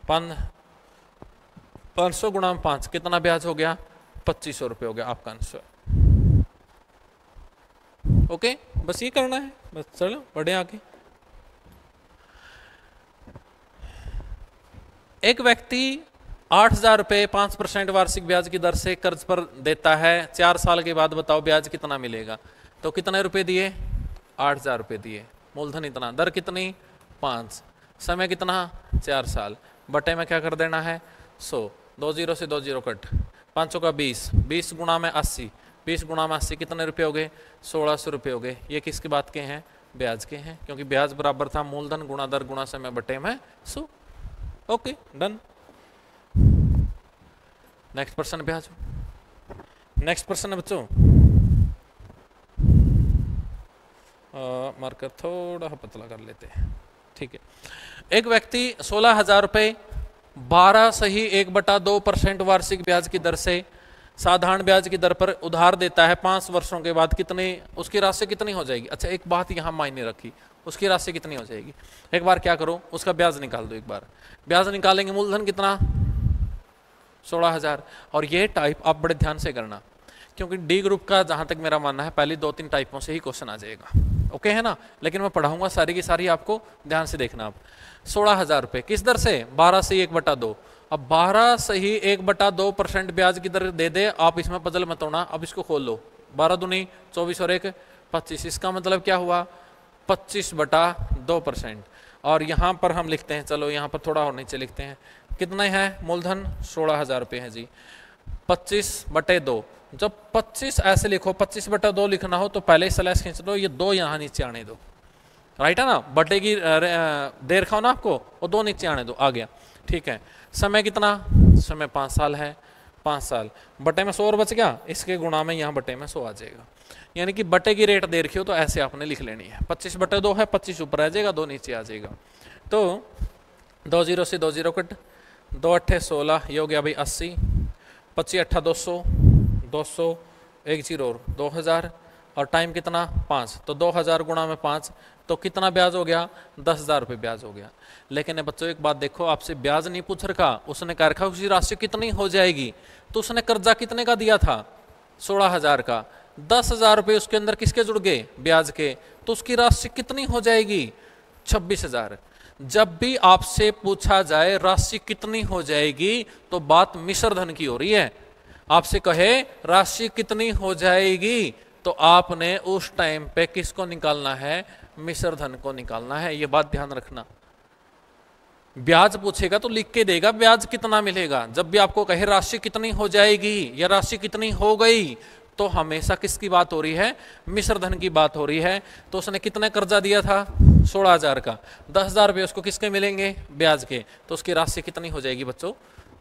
500 गुणा 5 कितना ब्याज हो गया? 2,500 रुपये हो गया आपका आंसर। ओके, बस ये करना है, बस चलो बढ़े आगे। एक व्यक्ति 8,000 रुपये 5% वार्षिक ब्याज की दर से कर्ज पर देता है, 4 साल के बाद बताओ ब्याज कितना मिलेगा? तो कितने रुपए दिए? 8,000 रुपये दिए, मूलधन इतना, दर कितनी? 5, समय कितना? 4 साल, बटे में क्या कर देना है? 100। 2 जीरो से 2 जीरो कट, 500 का 20, 20 गुणा में 80, 20 गुणा में 80 कितने रुपये हो गए? 1,600 रुपये हो गए। ये किसके बात के हैं? ब्याज के हैं, क्योंकि ब्याज बराबर था मूलधन गुणा दर गुणा समय बटे में 100। Okay done. नेक्स्ट पर्सन ब्याज, नेक्स्ट पर्सन है बच्चों, मार्कर थोड़ा पतला कर लेते हैं। ठीक है, एक व्यक्ति 16,000 रुपये 12.1/2% वार्षिक ब्याज की दर से साधारण ब्याज की दर पर उधार देता है। 5 वर्षों के बाद कितनी उसकी राशि कितनी हो जाएगी? अच्छा एक बात यहाँ मायने रखी, उसकी राशि कितनी हो जाएगी? एक बार क्या करो, उसका ब्याज निकाल दो। एक बार ब्याज निकालेंगे, मूलधन कितना? 16,000। और ये टाइप आप बड़े ध्यान से करना, क्योंकि डी ग्रुप का जहां तक मेरा मानना है पहली 2-3 टाइपों से ही क्वेश्चन आ जाएगा। ओके है ना, लेकिन मैं पढ़ाऊंगा सारी की सारी, आपको ध्यान से देखना। आप 16,000 रुपये किस दर से? 12 से 1/2। अब 12 से ही 1/2% ब्याज की दर दे दे, आप इसमें पजल मत होना। अब इसको खोल लो, 12 दूनी 24 और 1 25। इसका मतलब क्या हुआ? 25/2%। और यहाँ पर हम लिखते हैं, चलो यहाँ पर थोड़ा और नीचे लिखते हैं, कितने हैं? मूलधन 16,000 रुपये है जी, 25/2। जब 25 ऐसे लिखो, 25/2 लिखना हो तो पहले ही स्लैश खींच दो, ये 2 यहाँ नीचे आने दो। राइट है ना, बटे की देर खाओ ना आपको, वो 2 नीचे आने दो, आ गया। ठीक है, समय कितना? समय 5 साल है, 5 साल बटे में 100 और बच गया, इसके गुणा में यहाँ बटे में 100 आ जाएगा। यानी कि बटे की रेट दे रखी हो तो ऐसे आपने लिख लेनी है। 25/2 है, 25 ऊपर आ जाएगा, 2 नीचे आ जाएगा। तो 2 जीरो से 2 जीरो कट, 2 8 16, ये हो गया भाई 80, 25 8 200, 200 1 जीरो और 2,000, और टाइम कितना? 5। तो 2,000 गुणा में 5, तो कितना ब्याज हो गया? 10,000 रुपये ब्याज हो गया। लेकिन बच्चों एक बात देखो, आपसे ब्याज नहीं पूछ रखा, उसने कह रखा उसी राशि कितनी हो जाएगी। तो उसने कर्जा कितने का दिया था? 16,000 का 10,000 रुपये उसके अंदर किसके जुड़ गए, ब्याज के, तो उसकी राशि कितनी हो जाएगी, 26,000। जब भी आपसे पूछा जाए राशि कितनी हो जाएगी तो बात मिश्र धन की हो रही है। आपसे कहे राशि कितनी हो जाएगी तो आपने उस टाइम पे किसको निकालना है, मिश्र धन को निकालना है। ये बात ध्यान रखना। ब्याज पूछेगा तो लिख के देगा ब्याज कितना मिलेगा। जब भी आपको कहे राशि कितनी हो जाएगी या राशि कितनी हो गई तो हमेशा किसकी बात हो रही है, मिश्र धन की बात हो रही है। तो उसने कितने कर्जा दिया था, 16,000 का, 10,000 रुपये उसको किसके मिलेंगे, ब्याज के, तो उसकी राशि कितनी हो जाएगी बच्चों,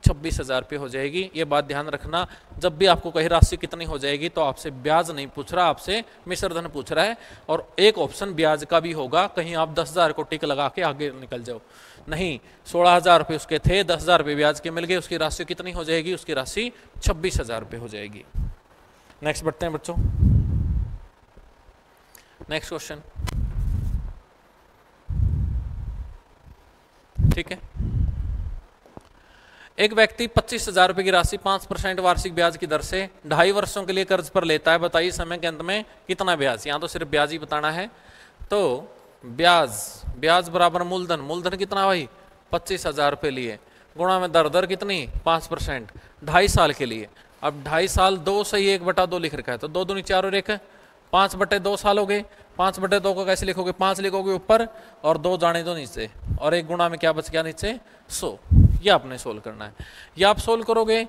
26,000 रुपये हो जाएगी। ये बात ध्यान रखना। जब भी आपको कहे राशि कितनी हो जाएगी तो आपसे ब्याज नहीं पूछ रहा, आपसे मिश्र धन पूछ रहा है। और एक ऑप्शन ब्याज का भी होगा, कहीं आप 10,000 को टिक लगा के आगे निकल जाओ, नहीं 16,000 रुपये उसके थे, 10,000 रुपये ब्याज के मिल गए, उसकी राशि कितनी हो जाएगी, उसकी राशि 26,000 रुपये हो जाएगी। नेक्स्ट बढ़ते हैं बच्चों, नेक्स्ट क्वेश्चन, ठीक है। एक व्यक्ति 25,000 रुपये की राशि 5% वार्षिक ब्याज की दर से 2.5 वर्षों के लिए कर्ज पर लेता है। बताइए समय के अंत में कितना ब्याज। यहाँ तो सिर्फ ब्याज ही बताना है। तो ब्याज बराबर मूलधन, मूलधन कितना भाई 25,000 रुपये लिए, गुणा में दर कितनी 5%, 2.5 साल के लिए। अब 2.5 साल 2 से 1/2 लिख रखा है, तो 2 दूनी 4 और 1 5/2 साल हो गए। 5/2 को कैसे लिखोगे, 5 लिखोगे ऊपर और 2 जाने दो नीचे, और 1 गुणा में क्या बच गया नीचे 100। ये आपने सोल्व करना है। ये आप सोल्व करोगे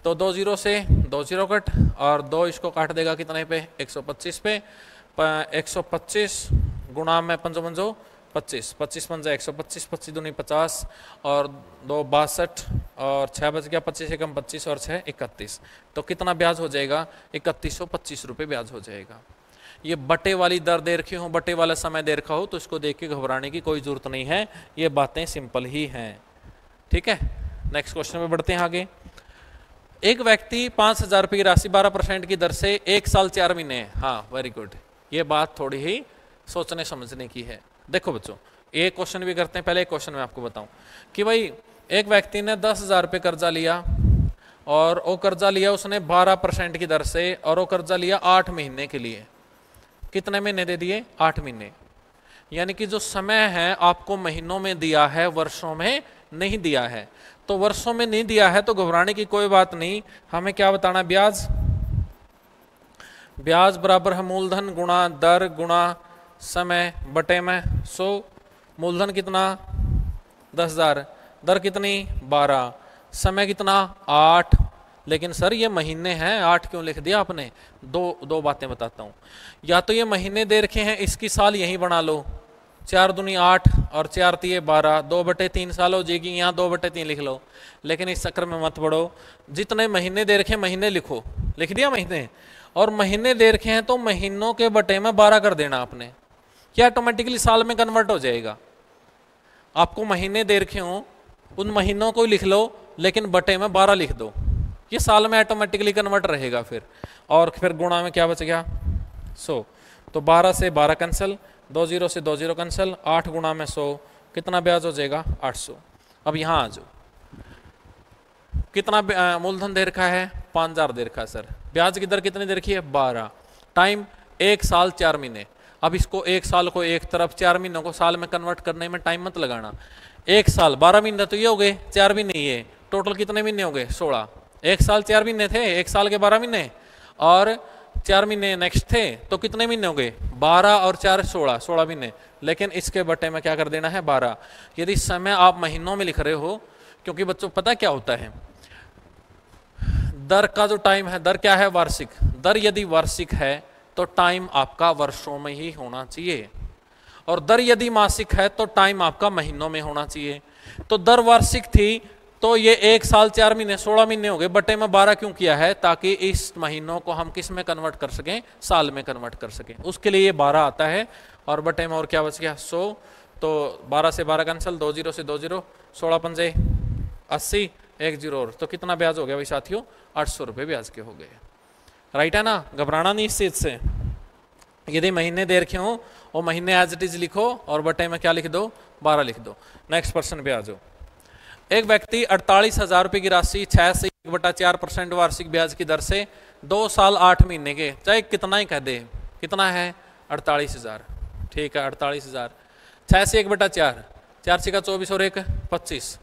तो 2 0 से 2 0 कट, और 2 इसको काट देगा कितने पे, 125 पे। 125 गुणा में 5 5 25, 25 5 125, 25 दूनी 50 और 2 62 और 6 बच गया, 25 एकम 25 और 6 31। तो कितना ब्याज हो जाएगा, 3125 रुपये ब्याज हो जाएगा। ये बटे वाली दर दे रखी हूँ, बटे वाला समय दे रखा हो तो इसको देख के घबराने की कोई जरूरत नहीं है, ये बातें सिंपल ही हैं, ठीक है। नेक्स्ट क्वेश्चन में बढ़ते हैं आगे। एक व्यक्ति 5,000 रुपये की राशि 12% की दर से 1 साल 4 महीने, हाँ वेरी गुड, ये बात थोड़ी ही सोचने समझने की है। देखो बच्चों, एक क्वेश्चन भी करते हैं, पहले एक क्वेश्चन मैं आपको बताऊं कि भाई एक व्यक्ति ने 10,000 रुपये कर्जा लिया, और वो कर्जा लिया उसने 12% की दर से, और वो कर्जा लिया 8 महीने के लिए। कितने महीने दे दिए, 8 महीने। यानी कि जो समय है आपको महीनों में दिया है, वर्षों में नहीं दिया है। तो वर्षों में नहीं दिया है तो घबराने की कोई बात नहीं, हमें क्या बताना, ब्याज। ब्याज बराबर है मूलधन गुणा दर गुणा समय बटे में 100। मूलधन कितना 10,000, दर कितनी 12, समय कितना 8। लेकिन सर ये महीने हैं, 8 क्यों लिख दिया आपने। दो बातें बताता हूँ। या तो ये महीने दे रखे हैं, इसकी साल यहीं बना लो, 4 दूनी 8 और 4 तिये 12, 2/3 साल हो जाएगी, यहाँ 2/3 लिख लो। लेकिन इस चक्कर में मत पड़ो, जितने महीने दे रखे महीने लिखो, लिख दिया महीने। और महीने दे रखे हैं तो महीनों के बटे में 12 कर देना आपने, क्या ऑटोमेटिकली साल में कन्वर्ट हो जाएगा। आपको महीने दे रखे हो उन महीनों को लिख लो, लेकिन बटे में 12 लिख दो, ये साल में ऑटोमेटिकली कन्वर्ट रहेगा फिर। और फिर गुणा में क्या बच गया 100, तो 12 से 12 कैंसिल, 2 0 से 2 0 कैंसिल, 8 गुणा में 100, कितना ब्याज हो जाएगा 800। अब यहाँ आ जाओ, कितना मूलधन दे रखा है 5,000 दे रखा है सर, ब्याज की दर कितनी दे रखी है 12, टाइम 1 साल 4 महीने। अब इसको 1 साल को एक तरफ, 4 महीनों को साल में कन्वर्ट करने में टाइम मत लगाना। 1 साल 12 महीने तो ये हो गए, 4 महीने ये, टोटल कितने महीने हो गए 16। 1 साल 4 महीने थे, 1 साल के 12 महीने और 4 महीने नेक्स्ट थे, तो कितने महीने हो गए 12 और 4 16 महीने। लेकिन इसके बटे में क्या कर देना है 12। यदि समय आप महीनों में लिख रहे हो, क्योंकि बच्चों पता क्या होता है, दर का जो टाइम है, दर क्या है वार्षिक, दर यदि वार्षिक है तो टाइम आपका वर्षों में ही होना चाहिए, और दर यदि मासिक है तो टाइम आपका महीनों में होना चाहिए। तो दर वार्षिक थी तो ये 1 साल 4 महीने 16 महीने हो गए, बटे में 12 क्यों किया है, ताकि इस महीनों को हम किस में कन्वर्ट कर सकें, साल में कन्वर्ट कर सकें, उसके लिए ये 12 आता है। और बटे में और क्या बच गया 100, तो 12 से 12 कैंसिल, 2 0 से 2 0, 16 पंजे 80, 1 0 और, तो कितना ब्याज हो गया भाई साथियों 800 रुपये ब्याज के हो गए। राइट है ना, घबराना नहीं इस चीज से। यदि महीने दे रखे हो वो महीने एज इट इज लिखो, और बटे में क्या लिख दो 12 लिख दो। नेक्स्ट पर्सन पे आ जाओ। एक व्यक्ति 48,000 रुपये की राशि 6 से 1/4% वार्षिक ब्याज की दर से 2 साल 8 महीने के, चाहे कितना ही कह दे, कितना है 48,000। ठीक है 48,000। 6 से 1/4, 4 से का 24 और 1 25,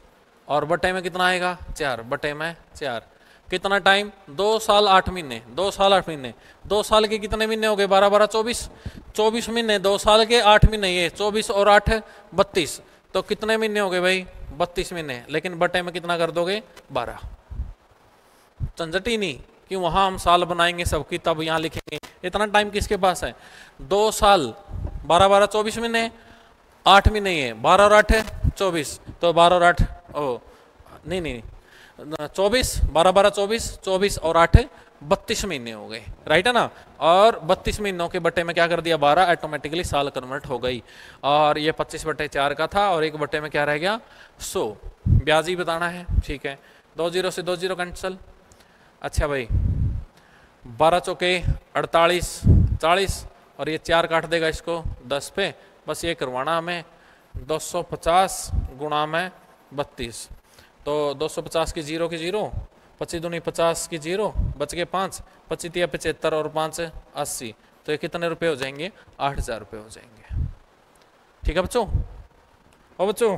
और बटे में कितना आएगा 4, बटे में 4। कितना टाइम 2 साल 8 महीने, 2 साल 8 महीने। 2 साल के कितने महीने हो गए 12 12 24, 24 महीने। 2 साल के 8 महीने, ये 24 और 8 32, तो कितने महीने हो गए भाई 32 महीने। लेकिन बटे में कितना कर दोगे 12। झंझट ही नहीं कि वहां हम साल बनाएंगे सबकी तब यहाँ लिखेंगे, इतना टाइम किसके पास है। 2 साल 12 12 24 महीने, 8 महीने ये 12 और 8 24, तो 12 और 8 नहीं 24, 12 12 24, 24 और 8 32 महीने हो गए, राइट है ना। और 32 महीनों के बटे में क्या कर दिया 12, ऑटोमेटिकली साल कन्वर्ट हो गई। और ये 25/4 का था, और एक बटे में क्या रह गया 100। ब्याज ही बताना है, ठीक है। 2 0 से 2 0 कैंसिल। अच्छा भाई 12 चौके 48 40, और ये 4 काट देगा इसको 10 पे, बस ये करवाना हमें 250 गुणा में 32, तो 250 की 0 की 0, 25 दूनी 50 की 0, बच गए 5, 25 या 75 और 5 80, तो ये कितने रुपए हो जाएंगे 8,000 रुपये हो जाएंगे। ठीक है बच्चों। ओ बच्चों,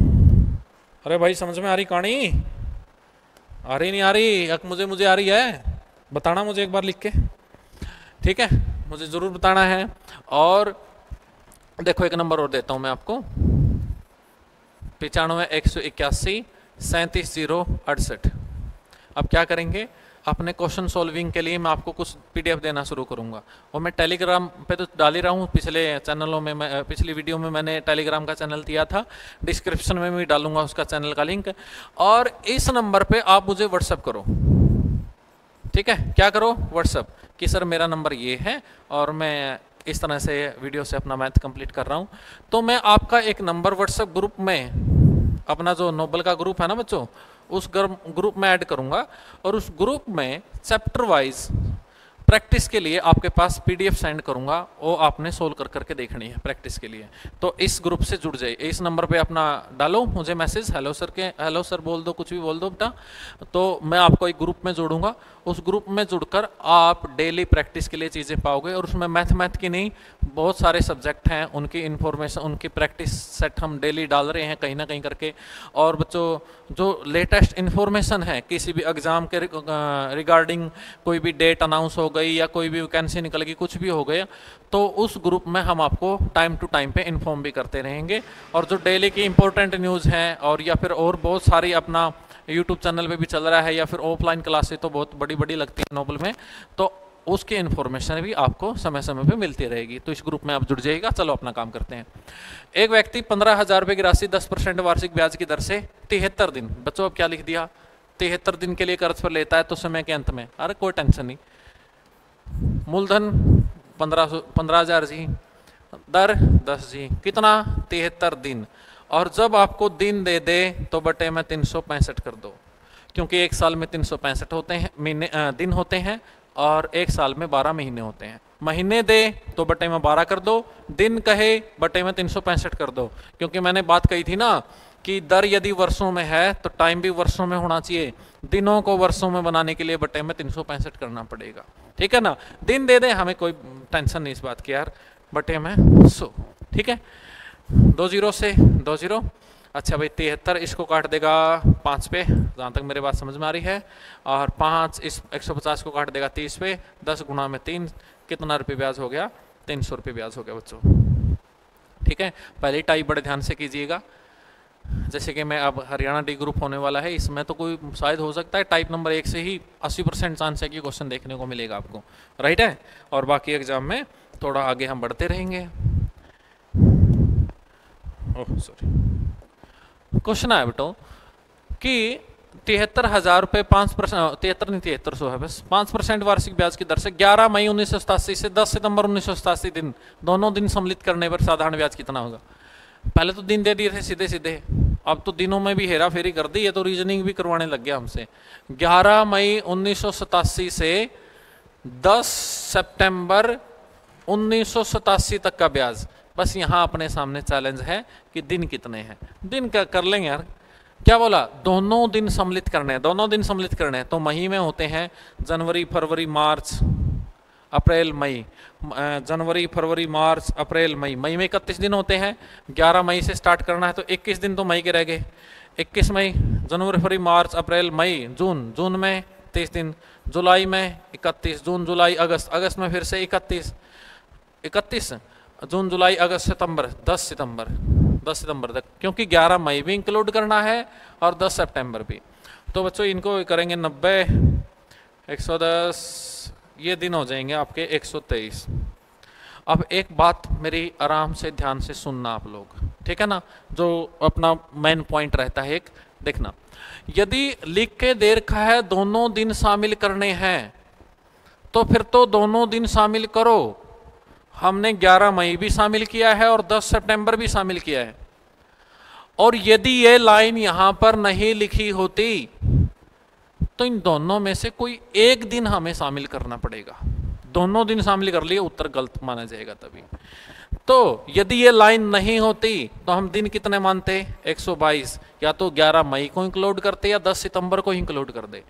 अरे भाई समझ में आ रही कहानी, आ रही नहीं आ रही, मुझे आ रही है, बताना मुझे एक बार लिख के, ठीक है, मुझे जरूर बताना है। और देखो एक नंबर और देता हूं मैं आपको, 95 181 37 068। अब क्या करेंगे, अपने क्वेश्चन सॉल्विंग के लिए मैं आपको कुछ पीडीएफ देना शुरू करूंगा, और मैं टेलीग्राम पे तो डाल ही रहा हूँ। पिछले चैनलों में पिछली वीडियो में मैंने टेलीग्राम का चैनल दिया था, डिस्क्रिप्शन में भी डालूंगा उसका चैनल का लिंक। और इस नंबर पे आप मुझे व्हाट्सअप करो, ठीक है। क्या करो व्हाट्सअप कि सर मेरा नंबर ये है और मैं इस तरह से वीडियो से अपना मैथ कंप्लीट कर रहा हूँ, तो मैं आपका एक नंबर व्हाट्सएप ग्रुप में, अपना जो नोबल का ग्रुप है ना बच्चों, उस ग्रुप में ऐड करूंगा, और उस ग्रुप में चैप्टर वाइज प्रैक्टिस के लिए आपके पास पीडीएफ सेंड करूंगा, वो आपने सोल्व कर करके देखनी है प्रैक्टिस के लिए। तो इस ग्रुप से जुड़ जाइए, इस नंबर पे अपना डालो मुझे मैसेज, हेलो सर के, हेलो सर बोल दो, कुछ भी बोल दो बेटा, तो मैं आपको एक ग्रुप में जोड़ूंगा। उस ग्रुप में जुड़कर आप डेली प्रैक्टिस के लिए चीज़ें पाओगे, और उसमें मैथ की नहीं, बहुत सारे सब्जेक्ट हैं, उनकी इन्फॉर्मेशन, उनकी प्रैक्टिस सेट हम डेली डाल रहे हैं कहीं ना कहीं करके। और बच्चों जो लेटेस्ट इन्फॉर्मेशन है किसी भी एग्जाम के रिगार्डिंग, कोई भी डेट अनाउंस हो गई या कोई भी वैकेंसी निकल गई, कुछ भी हो गया, तो उस ग्रुप में हम आपको टाइम टू टाइम पे इन्फॉर्म भी करते रहेंगे। और जो डेली की इंपॉर्टेंट न्यूज़ हैं, और या फिर और बहुत सारी अपना यूट्यूब चैनल पे भी चल रहा है, या फिर ऑफलाइन क्लासेस तो बहुत बड़ी बड़ी लगती है नोबल में, तो उसकी इन्फॉर्मेशन भी आपको समय समय पे मिलती रहेगी। तो इस ग्रुप में आप जुड़ जाइएगा। चलो अपना काम करते हैं। एक व्यक्ति 15,000 रुपये की राशि 10% वार्षिक ब्याज की दर से 73 दिन, बच्चों अब क्या लिख दिया, 73 दिन के लिए कर्ज पर लेता है, तो समय के अंत में, अरे कोई टेंशन नहीं, मूलधन 15,000 जी, दर 10 जी, कितना 73 दिन, और जब आपको दिन दे दे तो बटे में 365 कर दो, क्योंकि एक साल में 365 होते हैं महीने, दिन होते हैं, और एक साल में 12 महीने होते हैं। महीने दे तो बटे में 12 कर दो, दिन कहे बटे में 365 कर दो, क्योंकि मैंने बात कही थी ना कि दर यदि वर्षों में है तो टाइम भी वर्षों में होना चाहिए, दिनों को वर्षों में बनाने के लिए बटे में 365 करना पड़ेगा, ठीक है ना। दिन दे दे हमें कोई टेंशन नहीं इस बात की यार, बटे में 100, ठीक है। 2 0 से 2 0। अच्छा भाई 73 इसको काट देगा 5 पे, जहाँ तक मेरे बात समझ में आ रही है, और 5 इस 150 को काट देगा 30 पे, 10 गुणा में 3, कितना रुपये ब्याज हो गया 300 रुपये ब्याज हो गया बच्चों, ठीक है। पहली टाइप बड़े ध्यान से कीजिएगा, जैसे कि मैं अब हरियाणा डी ग्रुप होने वाला है, इसमें तो कोई शायद हो सकता है टाइप नंबर 1 से ही 80% चांस है कि क्वेश्चन देखने को मिलेगा आपको, राइट है। और बाकी एग्जाम में थोड़ा आगे हम बढ़ते रहेंगे। ओह सॉरी, क्वेश्चन आया बेटो कि 73,000 रुपये 5%, 73 नहीं 7300 है बस, 5% वार्षिक ब्याज की दर से 11 मई 1987 से 10 सितंबर 1987 दिन, दोनों दिन सम्मिलित करने पर साधारण ब्याज कितना होगा। पहले तो दिन दे दिए थे सीधे सीधे, अब तो दिनों में भी हेरा फेरी कर दी है, तो रीजनिंग भी करवाने लग गया हमसे। 11 मई 1987 से 10 सितंबर 1987 तक का ब्याज, बस यहाँ अपने सामने चैलेंज है कि दिन कितने हैं। दिन क्या कर लेंगे यार, क्या बोला, दोनों दिन सम्मिलित करने हैं, दोनों दिन सम्मिलित करने हैं। तो मई में होते हैं जनवरी फरवरी मार्च अप्रैल मई, जनवरी फरवरी मार्च अप्रैल मई, मई में 31 दिन होते हैं, 11 मई से स्टार्ट करना है तो 21 दिन तो मई के रह गए। 21 मई, जनवरी फरवरी मार्च अप्रैल मई, जून, जून में 30 दिन, जुलाई में 31, जून जुलाई अगस्त, अगस्त में फिर से 31, 31 जून जुलाई अगस्त सितंबर, 10 सितंबर, 10 सितंबर तक, क्योंकि 11 मई भी इंक्लूड करना है और 10 सितंबर भी। तो बच्चों इनको करेंगे 90, 110, ये दिन हो जाएंगे आपके 123। अब एक बात मेरी आराम से ध्यान से सुनना आप लोग, ठीक है ना, जो अपना मेन पॉइंट रहता है एक, देखना, यदि लिख के दे रखा है दोनों दिन शामिल करने हैं तो फिर तो दोनों दिन शामिल करो। हमने 11 मई भी शामिल किया है और 10 सितंबर भी शामिल किया है। और यदि ये लाइन यहां पर नहीं लिखी होती तो इन दोनों में से कोई एक दिन हमें शामिल करना पड़ेगा। दोनों दिन शामिल कर लिए, उत्तर गलत माना जाएगा तभी। तो यदि ये लाइन नहीं होती तो हम दिन कितने मानते, 122, या तो 11 मई को इंक्लूड करते या 10 सितंबर को इंक्लूड कर दे।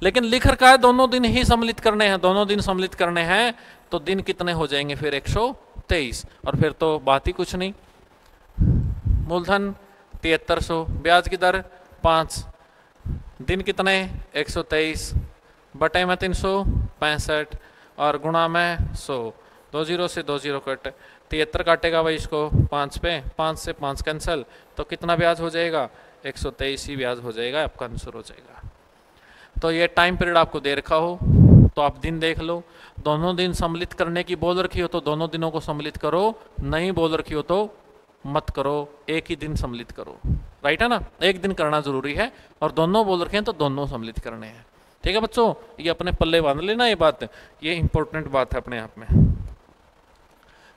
लेकिन लिख रखा है दोनों दिन ही सम्मिलित करने हैं, दोनों दिन सम्मिलित करने हैं, तो दिन कितने हो जाएंगे फिर 123, और फिर तो बात ही कुछ नहीं। मूलधन 7300, ब्याज की दर 5, दिन कितने 123, बटे में 365 और गुणा में 100, 2 जीरो से 2 जीरो कट, 73 काटेगा भाई इसको 5 पे, 5 से 5 कैंसिल, तो कितना ब्याज हो जाएगा, 123 ही ब्याज हो जाएगा, आपका आंसर हो जाएगा। तो ये टाइम पीरियड आपको दे रखा हो तो आप दिन देख लो, दोनों दिन सम्मिलित करने की बोल रखी हो तो दोनों दिनों को सम्मिलित करो, नहीं बोल रखी हो तो मत करो, एक ही दिन सम्मिलित करो, राइट है ना, एक दिन करना जरूरी है, और दोनों बोल रखे हैं तो दोनों सम्मिलित करने हैं। ठीक है बच्चों, ये अपने पल्ले बांध लेना, ये बात, ये इंपॉर्टेंट बात है अपने आप में।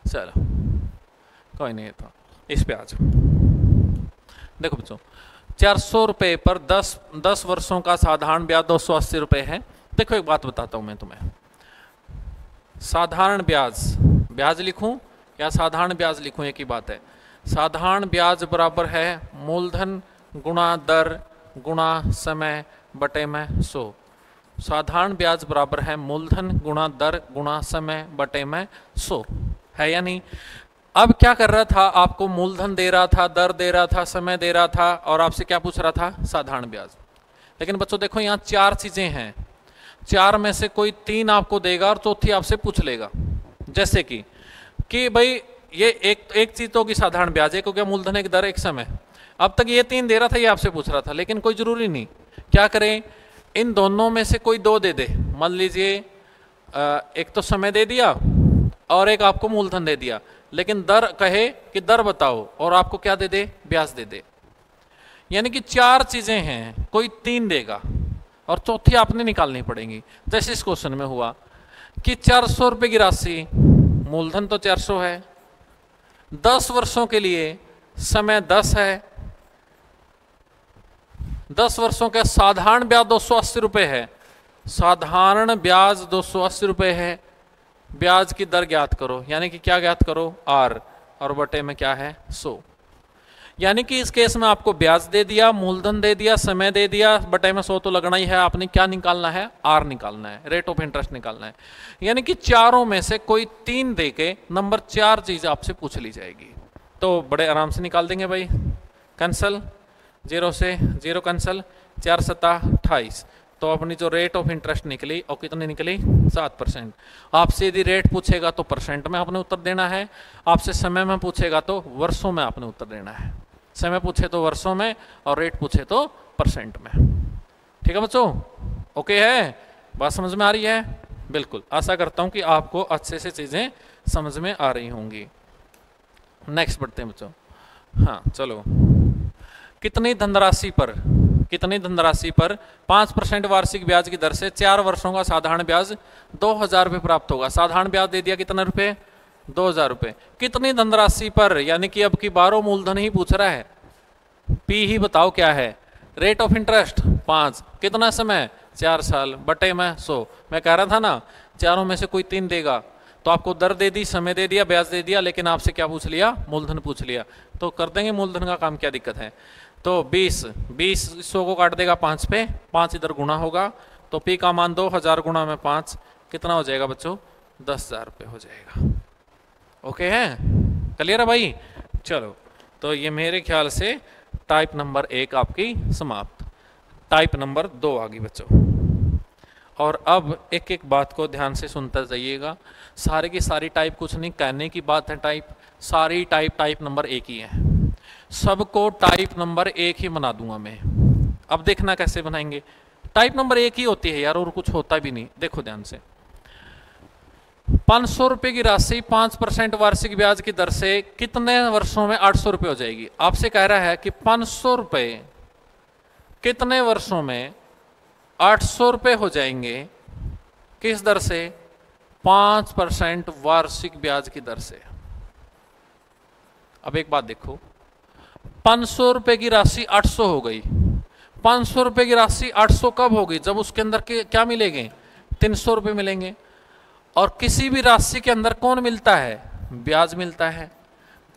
चलो कोई नहीं, तो इस पे आ जाओ। देखो बच्चों, 400 रुपये पर 10 वर्षों का साधारण ब्याज 280 रुपये है। देखो एक बात बताता हूं मैं तुम्हें, साधारण ब्याज, ब्याज लिखूं या साधारण ब्याज लिखूं, एक ही बात है। साधारण ब्याज बराबर है मूलधन गुणा दर गुणा समय बटे में 100। साधारण ब्याज बराबर है मूलधन गुणा दर गुणा समय बटे में 100, है या नहीं। अब क्या कर रहा था, आपको मूलधन दे रहा था, दर दे रहा था, समय दे रहा था, और आपसे क्या पूछ रहा था, साधारण ब्याज। लेकिन बच्चों देखो यहाँ 4 चीजें हैं, 4 में से कोई 3 आपको देगा और चौथी आपसे पूछ लेगा। जैसे कि भाई ये एक चीज तो की साधारण ब्याज, एक हो गया मूलधन, एक दर, एक समय। अब तक ये 3 दे रहा था, ये आपसे पूछ रहा था, लेकिन कोई जरूरी नहीं। क्या करें, इन दोनों में से कोई 2 दे दे। मान लीजिए एक तो समय दे दिया और एक आपको मूलधन दे दिया, लेकिन दर कहे कि दर बताओ, और आपको क्या दे दे, ब्याज दे दे। यानी कि 4 चीजें हैं, कोई 3 देगा और चौथी आपने निकालनी पड़ेगी। जैसे इस क्वेश्चन में हुआ कि 400 रुपए की राशि, मूलधन तो 400 है, 10 वर्षों के लिए समय 10 है, 10 वर्षों का साधारण ब्याज 280 रुपये है, साधारण ब्याज 280 रुपये है, ब्याज की दर ज्ञात करो, यानी कि क्या ज्ञात करो, आर, और बटे में क्या है 100। यानी कि इस केस में आपको ब्याज दे दिया, मूलधन दे दिया, समय दे दिया, बटे में 100 तो लगना ही है। आपने क्या निकालना है, आर निकालना है, रेट ऑफ इंटरेस्ट निकालना है। यानी कि चारों में से कोई 3 दे के नंबर 4 चीज आपसे पूछ ली जाएगी, तो बड़े आराम से निकाल देंगे भाई। कैंसल, 0 से 0 कैंसल, 4 सता 28, तो अपनी जो रेट ऑफ इंटरेस्ट निकली और कितनी निकली, 7%। आपसे यदि रेट पूछेगा तो परसेंट में आपने उत्तर देना है, आपसे समय में पूछेगा तो वर्षों में आपने उत्तर देना है। समय पूछे तो वर्षों में और रेट पूछे तो परसेंट में। ठीक है बच्चों, ओके है, बात समझ में आ रही है? बिल्कुल, आशा करता हूं कि आपको अच्छे से चीजें समझ में आ रही होंगी। नेक्स्ट बढ़ते हैं बच्चों। हाँ चलो, कितनी धनराशि पर 5% वार्षिक ब्याज की दर से 4 वर्षों का साधारण ब्याज 2000 रुपये प्राप्त होगा। साधारण ब्याज दे दिया कितने रुपए, 2000 रुपये। कितनी धनराशि पर, यानी कि अब की 12 मूलधन ही पूछ रहा है, पी ही बताओ क्या है, रेट ऑफ इंटरेस्ट 5, कितना समय 4 साल, बटे में 100। मैं कह रहा था ना, चारों में से कोई 3 देगा, तो आपको दर दे दी, समय दे दिया, ब्याज दे दिया, लेकिन आपसे क्या पूछ लिया, मूलधन पूछ लिया, तो कर देंगे मूलधन का काम, क्या दिक्कत है। तो 20 20 100 को काट देगा 5 पे, 5 इधर गुना होगा, तो पी का मान 2000 गुना में 5 कितना हो जाएगा बच्चों? 10,000 रुपये हो जाएगा। ओके है, क्लियर है भाई? चलो, तो ये मेरे ख्याल से टाइप नंबर 1 आपकी समाप्त। टाइप नंबर 2 आ गई बच्चों। और अब एक एक बात को ध्यान से सुनते जाइएगा। सारे की सारी टाइप कुछ नहीं कहने की बात है, टाइप सारी टाइप नंबर 1 ही है। सबको टाइप नंबर 1 ही बना दूंगा मैं। अब देखना कैसे बनाएंगे। टाइप नंबर 1 ही होती है यार, और कुछ होता भी नहीं। देखो ध्यान से, 500 रुपए की राशि 5% वार्षिक ब्याज की दर से कितने वर्षों में 800 रुपए हो जाएगी? आपसे कह रहा है कि 500 रुपए कितने वर्षों में 800 रुपए हो जाएंगे, किस दर से? 5% वार्षिक ब्याज की दर से। अब एक बात देखो, 500 रुपए की राशि 800 हो गई। 500 रुपए की राशि 800 कब होगी? जब उसके अंदर के क्या मिलेंगे? 300 रुपए मिलेंगे। और किसी भी राशि के अंदर कौन मिलता है? ब्याज मिलता है।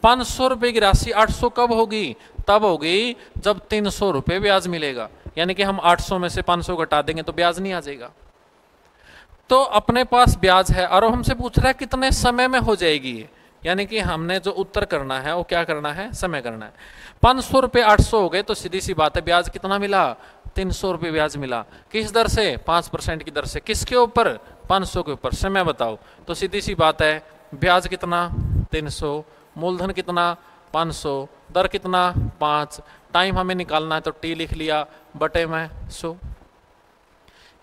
500 रुपए की राशि 800 कब होगी? तब होगी जब 300 रुपए ब्याज मिलेगा। यानी कि हम 800 में से 500 घटा देंगे तो ब्याज नहीं आ जाएगा। तो अपने पास ब्याज है और हमसे पूछ रहा है कितने समय में हो जाएगी। यानी कि हमने जो उत्तर करना है वो क्या करना है? समय करना है। 500 रुपये 800 हो गए तो सीधी सी बात है, ब्याज कितना मिला? 300 रुपये ब्याज मिला। किस दर से? 5% की दर से। किसके ऊपर? 500 के ऊपर। समय बताओ। तो सीधी सी बात है, ब्याज कितना? 300, मूलधन कितना? 500, दर कितना? 5, टाइम हमें निकालना है तो टी लिख लिया बटे में 100।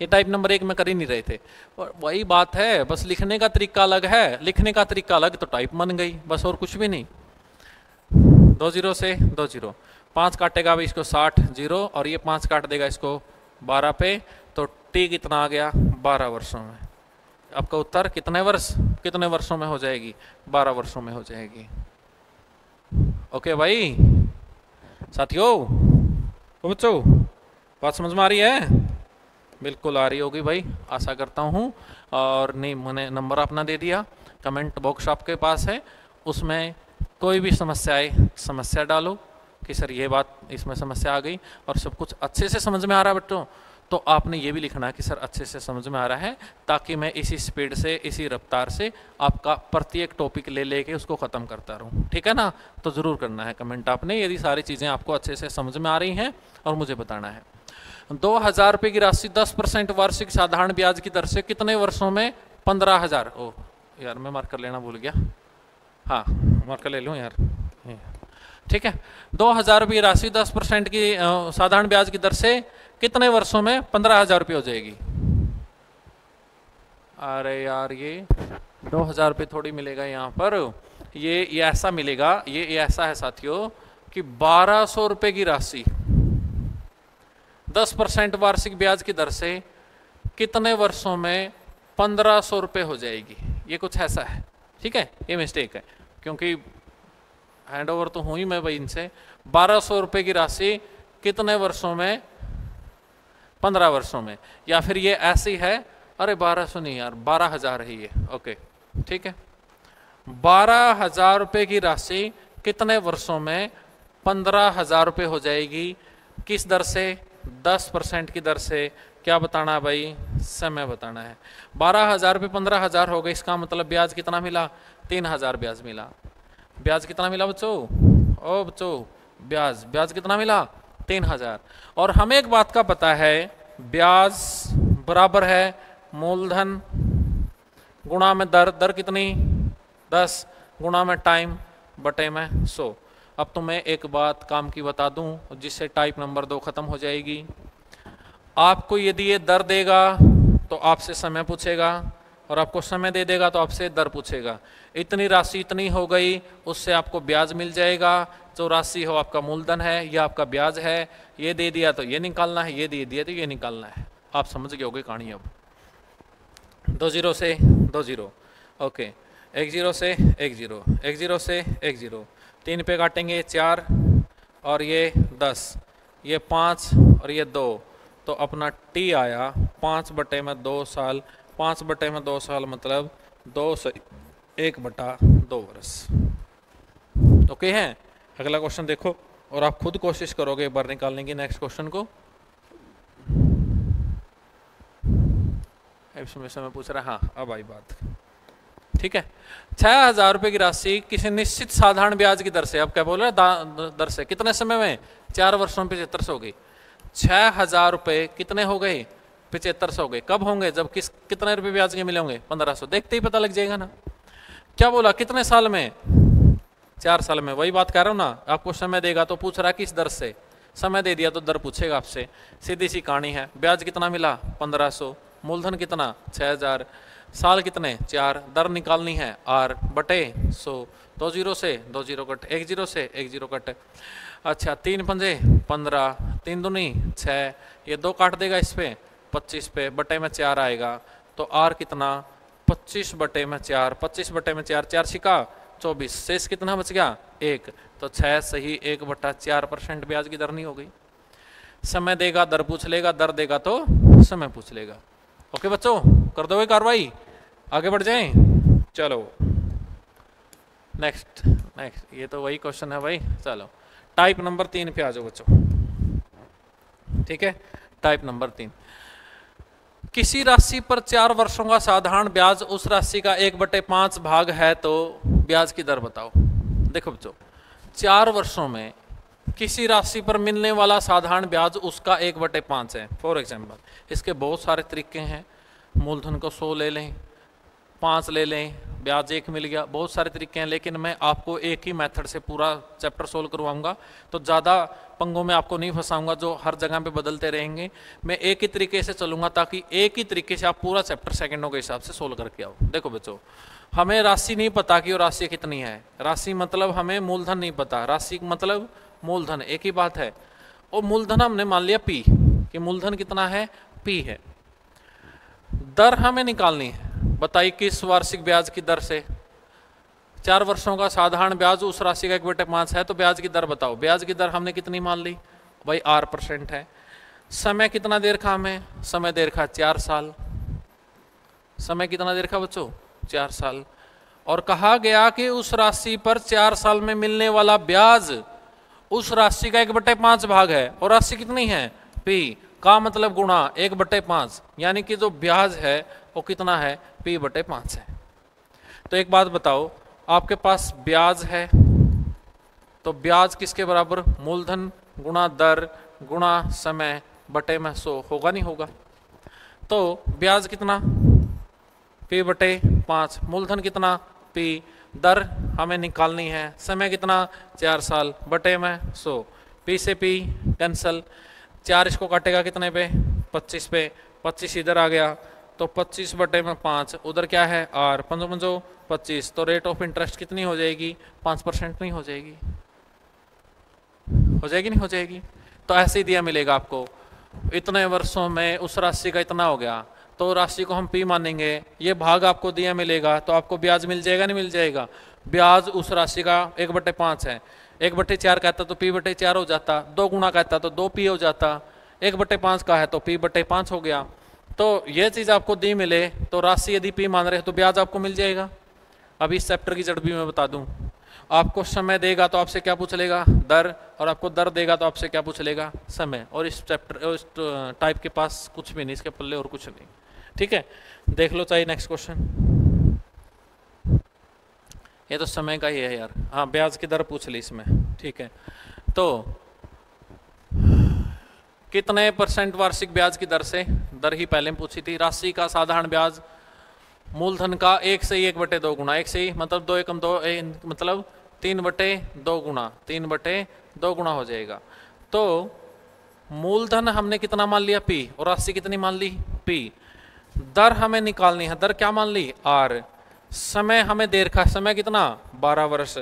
ये टाइप नंबर 1 में कर ही नहीं रहे थे। वही बात है, बस लिखने का तरीका अलग है, लिखने का तरीका अलग तो टाइप बन गई, बस और कुछ भी नहीं। 2 0 से 2 0, 5 काटेगा भाई इसको 60 0, और ये 5 काट देगा इसको 12 पे, तो टी कितना आ गया? 12 वर्षों में। आपका उत्तर कितने वर्ष, कितने वर्षों में हो जाएगी? 12 वर्षों में हो जाएगी। ओके भाई साथियों, बच्चों बात समझ में आ रही है? बिल्कुल आ रही होगी भाई, आशा करता हूँ। और नहीं, मैंने नंबर अपना दे दिया, कमेंट बॉक्स आपके पास है, उसमें कोई भी समस्या आए समस्या डालो कि सर ये बात इसमें समस्या आ गई, और सब कुछ अच्छे से समझ में आ रहा है बच्चों, तो आपने ये भी लिखना है कि सर अच्छे से समझ में आ रहा है, ताकि मैं इसी स्पीड से, इसी रफ्तार से आपका प्रत्येक टॉपिक ले लेके उसको ख़त्म करता रहूँ। ठीक है ना? तो ज़रूर करना है कमेंट आपने, यदि सारी चीज़ें आपको अच्छे से समझ में आ रही हैं, और मुझे बताना है। 2000 रुपये की राशि 10% वार्षिक साधारण ब्याज की दर से कितने वर्षों में? 15,000। ओ यार, मैं मार्कर लेना भूल गया। हाँ, मार्कर ले लूँ यार। ठीक है, 2000 रुपये राशि 10% की साधारण ब्याज की दर से कितने वर्षों में 15,000 रुपये हो जाएगी? अरे यार, ये 2000 रुपये थोड़ी मिलेगा यहाँ पर, ये ऐसा मिलेगा, ये ऐसा है साथियों कि 1200 रुपये की राशि 10% वार्षिक ब्याज की दर से कितने वर्षों में 1500 रुपये हो जाएगी। ये कुछ ऐसा है। ठीक है, ये मिस्टेक है, क्योंकि हैंड ओवर तो हूँ ही मैं भाई इनसे। 1200 रुपये की राशि कितने वर्षों में? 15 वर्षों में। या फिर ये ऐसी है, अरे 1200 नहीं यार, 12,000 है ये। ओके ठीक है, 12,000 रुपये की राशि कितने वर्षों में 15,000 रुपये हो जाएगी? किस दर से? 10% की दर से। क्या बताना है भाई? समय बताना है। 12,000 रुपये 15,000 हो गए, इसका मतलब ब्याज कितना मिला? 3,000 ब्याज मिला। ब्याज कितना मिला बच्चों? ओ बच्चों, ब्याज कितना मिला? 3,000। और हमें एक बात का पता है, ब्याज बराबर है मूलधन गुणा में दर कितनी? 10 गुणा में टाइम बटे में 100। अब तो मैं एक बात काम की बता दूं, जिससे टाइप नंबर 2 खत्म हो जाएगी। आपको यदि ये दर देगा तो आपसे समय पूछेगा, और आपको समय दे देगा तो आपसे दर पूछेगा। इतनी राशि इतनी हो गई, उससे आपको ब्याज मिल जाएगा। जो राशि हो आपका मूलधन है, यह आपका ब्याज है। ये दे दिया तो ये निकालना है, ये दे दिया तो ये निकालना है। आप समझ गए होगे कहानी। अब 2 0 से 2 0, ओके, 1 0 से 1 0, 1 0 से 1 0, 3 पे काटेंगे 4, और ये 10, ये 5 और ये 2, तो अपना टी आया 5 बटे में 2 साल। 5 बटे में 2 साल मतलब 2 से 1 बटा 2 वर्ष। ओके है? अगला क्वेश्चन देखो, और आप खुद कोशिश करोगे एक बार निकालने की नेक्स्ट क्वेश्चन को। इसमें समय पूछ रहा है, हाँ अब आई बात, ठीक है। 6,000 रुपए की राशि किसी निश्चित साधारण ब्याज की दर से, अब क्या बोल रहे हैं दर से, कितने समय में, 4 वर्षों में 75 हो गई। 6,000 रुपए कितने हो गए, 75 हो गए। कब होंगे, जब कितने रुपए ब्याज के मिले होंगे, 1500। देखते ही पता लग जाएगा ना। क्या बोला, कितने साल में, 4 साल में। वही बात कह रहा हूं ना, आपको समय देगा तो पूछ रहा है किस दर से, समय दे दिया तो दर पूछेगा आपसे। सीधी सी कहानी है। ब्याज कितना मिला, 1500, मूलधन कितना, 6,000, साल कितने, 4, दर निकालनी है R बटे 100, 2 जीरो से 2 जीरो कट, 1 जीरो से 1 जीरो कट। अच्छा 3 पंजे 15, 3 दूनी 6, ये 2 काट देगा इस पे, 25 पे, बटे में 4 आएगा। तो R कितना, 25 बटे में 4, 25 बटे में 4, 4 छिका 24, शेष कितना बच गया, 1। तो 6 सही 1/4% ब्याज की दर नहीं हो गई। समय देगा दर पूछ लेगा, दर देगा तो समय पूछ लेगा। ओके बच्चों, कर दोगे कार्रवाई, आगे बढ़ जाएं। चलो नेक्स्ट, ये तो वही क्वेश्चन है भाई। चलो टाइप नंबर 3 पे आ जाओ बच्चों, ठीक है। टाइप नंबर 3, किसी राशि पर 4 वर्षों का साधारण ब्याज उस राशि का 1/5 भाग है तो ब्याज की दर बताओ। देखो बच्चों, 4 वर्षों में किसी राशि पर मिलने वाला साधारण ब्याज उसका 1/5 है। फॉर एग्जाम्पल, इसके बहुत सारे तरीके हैं। मूलधन को 100 ले लें, 5 ले लें, ब्याज 1 मिल गया, बहुत सारे तरीके हैं। लेकिन मैं आपको एक ही मेथड से पूरा चैप्टर सोल्व करवाऊंगा, तो ज़्यादा पंगों में आपको नहीं फंसाऊंगा जो हर जगह पे बदलते रहेंगे। मैं एक ही तरीके से चलूंगा ताकि एक ही तरीके से आप पूरा चैप्टर सेकंडों के हिसाब से सोल्व करके आओ। देखो बच्चों, हमें राशि नहीं पता कि वो राशि कितनी है। राशि मतलब हमें मूलधन नहीं पता, राशि मतलब मूलधन, एक ही बात है। और मूलधन हमने मान लिया P, कि मूलधन कितना है, P है। दर हमें निकालनी है, बताइए किस वार्षिक ब्याज की दर से। 4 वर्षों का साधारण ब्याज उस राशि का 1/5 है, तो ब्याज की दर बताओ। ब्याज की दर हमने कितनी मान ली भाई, R% है। समय कितना देर का हमें, समय देर का 4 साल। समय कितना देर का बच्चों, 4 साल। और कहा गया कि उस राशि पर 4 साल में मिलने वाला ब्याज उस राशि का 1/5 भाग है। और राशि कितनी है, P का मतलब गुणा 1/5, यानी कि जो ब्याज है वो कितना है, P/5 है। तो एक बात बताओ, आपके पास ब्याज है तो ब्याज किसके बराबर, मूलधन गुणा दर गुणा समय बटे में 100, होगा नहीं होगा। तो ब्याज कितना, P/5, मूलधन कितना P, दर हमें निकालनी है, समय कितना 4 साल बटे में 100, P से P कैंसल, 4 इसको काटेगा कितने पे, 25 पे, 25 इधर आ गया तो 25/5, उधर क्या है R, 5 25, तो रेट ऑफ इंटरेस्ट कितनी हो जाएगी, 5% नहीं हो जाएगी, हो जाएगी नहीं हो जाएगी। तो ऐसे ही दिया मिलेगा आपको, इतने वर्षों में उस राशि का इतना हो गया, तो राशि को हम P मानेंगे, ये भाग आपको दिया मिलेगा, तो आपको ब्याज मिल जाएगा नहीं मिल जाएगा। ब्याज उस राशि का 1/5 है, 1/4 कहता तो P/4 हो जाता, 2 गुना कहता तो 2P हो जाता, 1/5 का है तो P/5 हो गया। तो ये चीज आपको दी मिले तो राशि यदि P मान रहे तो ब्याज आपको मिल जाएगा। अभी इस चैप्टर की जड़ भी मैं बता दूं, आपको समय देगा तो आपसे क्या पूछ लेगा, दर, और आपको दर देगा तो आपसे क्या पूछ लेगा, समय। और इस चैप्टर, इस टाइप के पास कुछ भी नहीं, इसके पल्ले और कुछ नहीं, ठीक है। देख लो चाहिए नेक्स्ट क्वेश्चन, ये तो समय का ही है यार। हाँ, ब्याज की दर पूछ ली इसमें, ठीक है। तो कितने % वार्षिक ब्याज की दर से, दर ही पहले पूछी थी। राशि का साधारण ब्याज मूलधन का 1 से 1/2 गुना, 1 से ही मतलब 2 एकम 2 मतलब 3/2 गुना, 3/2 गुना हो जाएगा। तो मूलधन हमने कितना मान लिया P, और राशि कितनी मान ली P। दर हमें निकालनी है, दर क्या मान ली R। समय हमें देर का, समय कितना 12 वर्ष।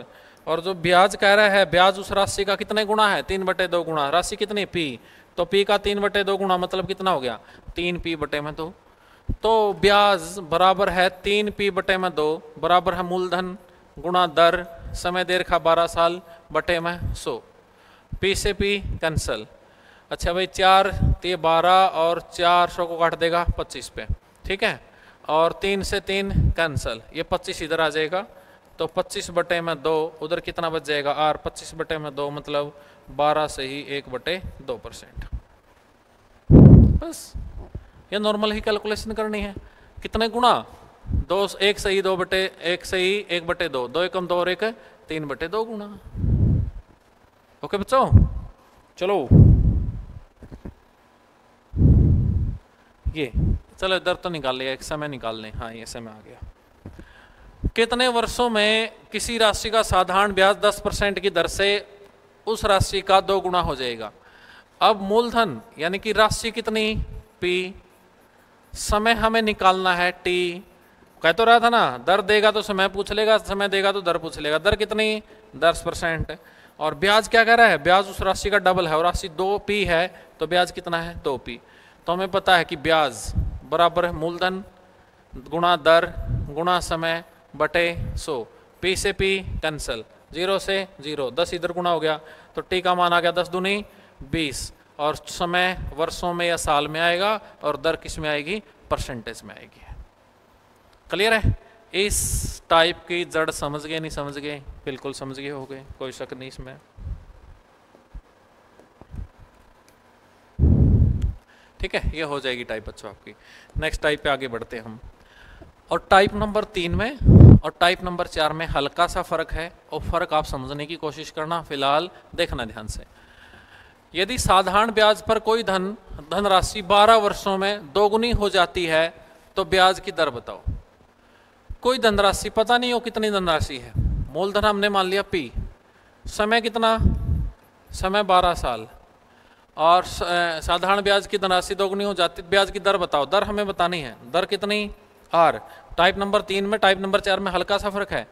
और जो ब्याज कह रहा है, ब्याज उस राशि का कितने गुना है, 3/2 गुना। राशि कितनी P, तो P का 3/2 गुना मतलब कितना हो गया, 3P/2। तो ब्याज बराबर है 3P/2 बराबर है मूलधन गुणा दर, समय देर का 12 साल बटे में 100, P से P कैंसल। अच्छा भाई, 4 ये 12 और 400 को काट देगा 25 पे, ठीक है। और 3 से 3 कैंसल, ये 25 इधर आ जाएगा, तो 25/2 उधर कितना बच जाएगा आर, 25/2 मतलब 12 से ही 1/2%। बस ये नॉर्मल ही कैलकुलेशन करनी है। कितने गुणा, 2 1 सही 2/1 सही 1/2, 2 एकम 2 और 1 3/2 गुणा। ओके बच्चों, चलो ये चलो इधर तो निकाल लिया, एक समय निकाल लें। हाँ ये समय आ गया। कितने वर्षों में किसी राशि का साधारण ब्याज 10% की दर से उस राशि का 2 गुना हो जाएगा। अब मूलधन यानी कि राशि कितनी P, समय हमें निकालना है T। कह तो रहा था ना, दर देगा तो समय पूछ लेगा, समय देगा तो दर पूछ लेगा। दर कितनी 10%। और ब्याज क्या कह रहा है, ब्याज उस राशि का डबल है और राशि 2P है तो ब्याज कितना है 2P। तो हमें पता है कि ब्याज बराबर है मूलधन गुणा दर गुणा समय बटे 100। P से P कैंसल, 0 से 0, 10 इधर गुणा हो गया तो T का मान आ गया 10 दूनी 20 और समय वर्षों में या साल में आएगा और दर किस में आएगी, परसेंटेज में आएगी। क्लियर है? इस टाइप की जड़ समझ गए, नहीं समझ गए? बिल्कुल समझ गए हो गए, कोई शक नहीं इसमें। ठीक है, ये हो जाएगी टाइप बच्चों आपकी। नेक्स्ट टाइप पे आगे बढ़ते हैं हम। और टाइप नंबर 3 में और टाइप नंबर 4 में हल्का सा फर्क है और फर्क आप समझने की कोशिश करना, फिलहाल देखना ध्यान से। यदि साधारण ब्याज पर कोई धनराशि 12 वर्षों में 2 गुनी हो जाती है तो ब्याज की दर बताओ। कोई धनराशि पता नहीं हो कितनी धनराशि है, मूलधन हमने मान लिया P, समय कितना, समय 12 साल और साधारण ब्याज की धनराशि 2 गुनी हो जाती, ब्याज की दर बताओ। दर हमें बतानी है, दर कितनी R। टाइप नंबर 3 में टाइप नंबर 4 में हल्का सा फर्क है।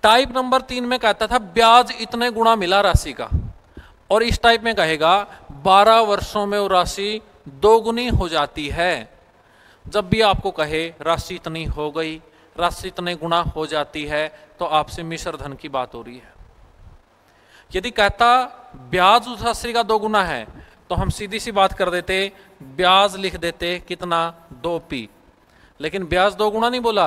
टाइप नंबर 3 में कहता था ब्याज इतने गुना मिला राशि का, और इस टाइप में कहेगा 12 वर्षों में वो राशि 2 गुनी हो जाती है। जब भी आपको कहे राशि इतनी हो गई, राशि इतने गुना हो जाती है, तो आपसे मिश्र धन की बात हो रही है। यदि कहता ब्याज उस राशि का 2 गुना है तो हम सीधी सी बात कर देते, ब्याज लिख देते कितना 2P, लेकिन ब्याज 2 गुना नहीं बोला,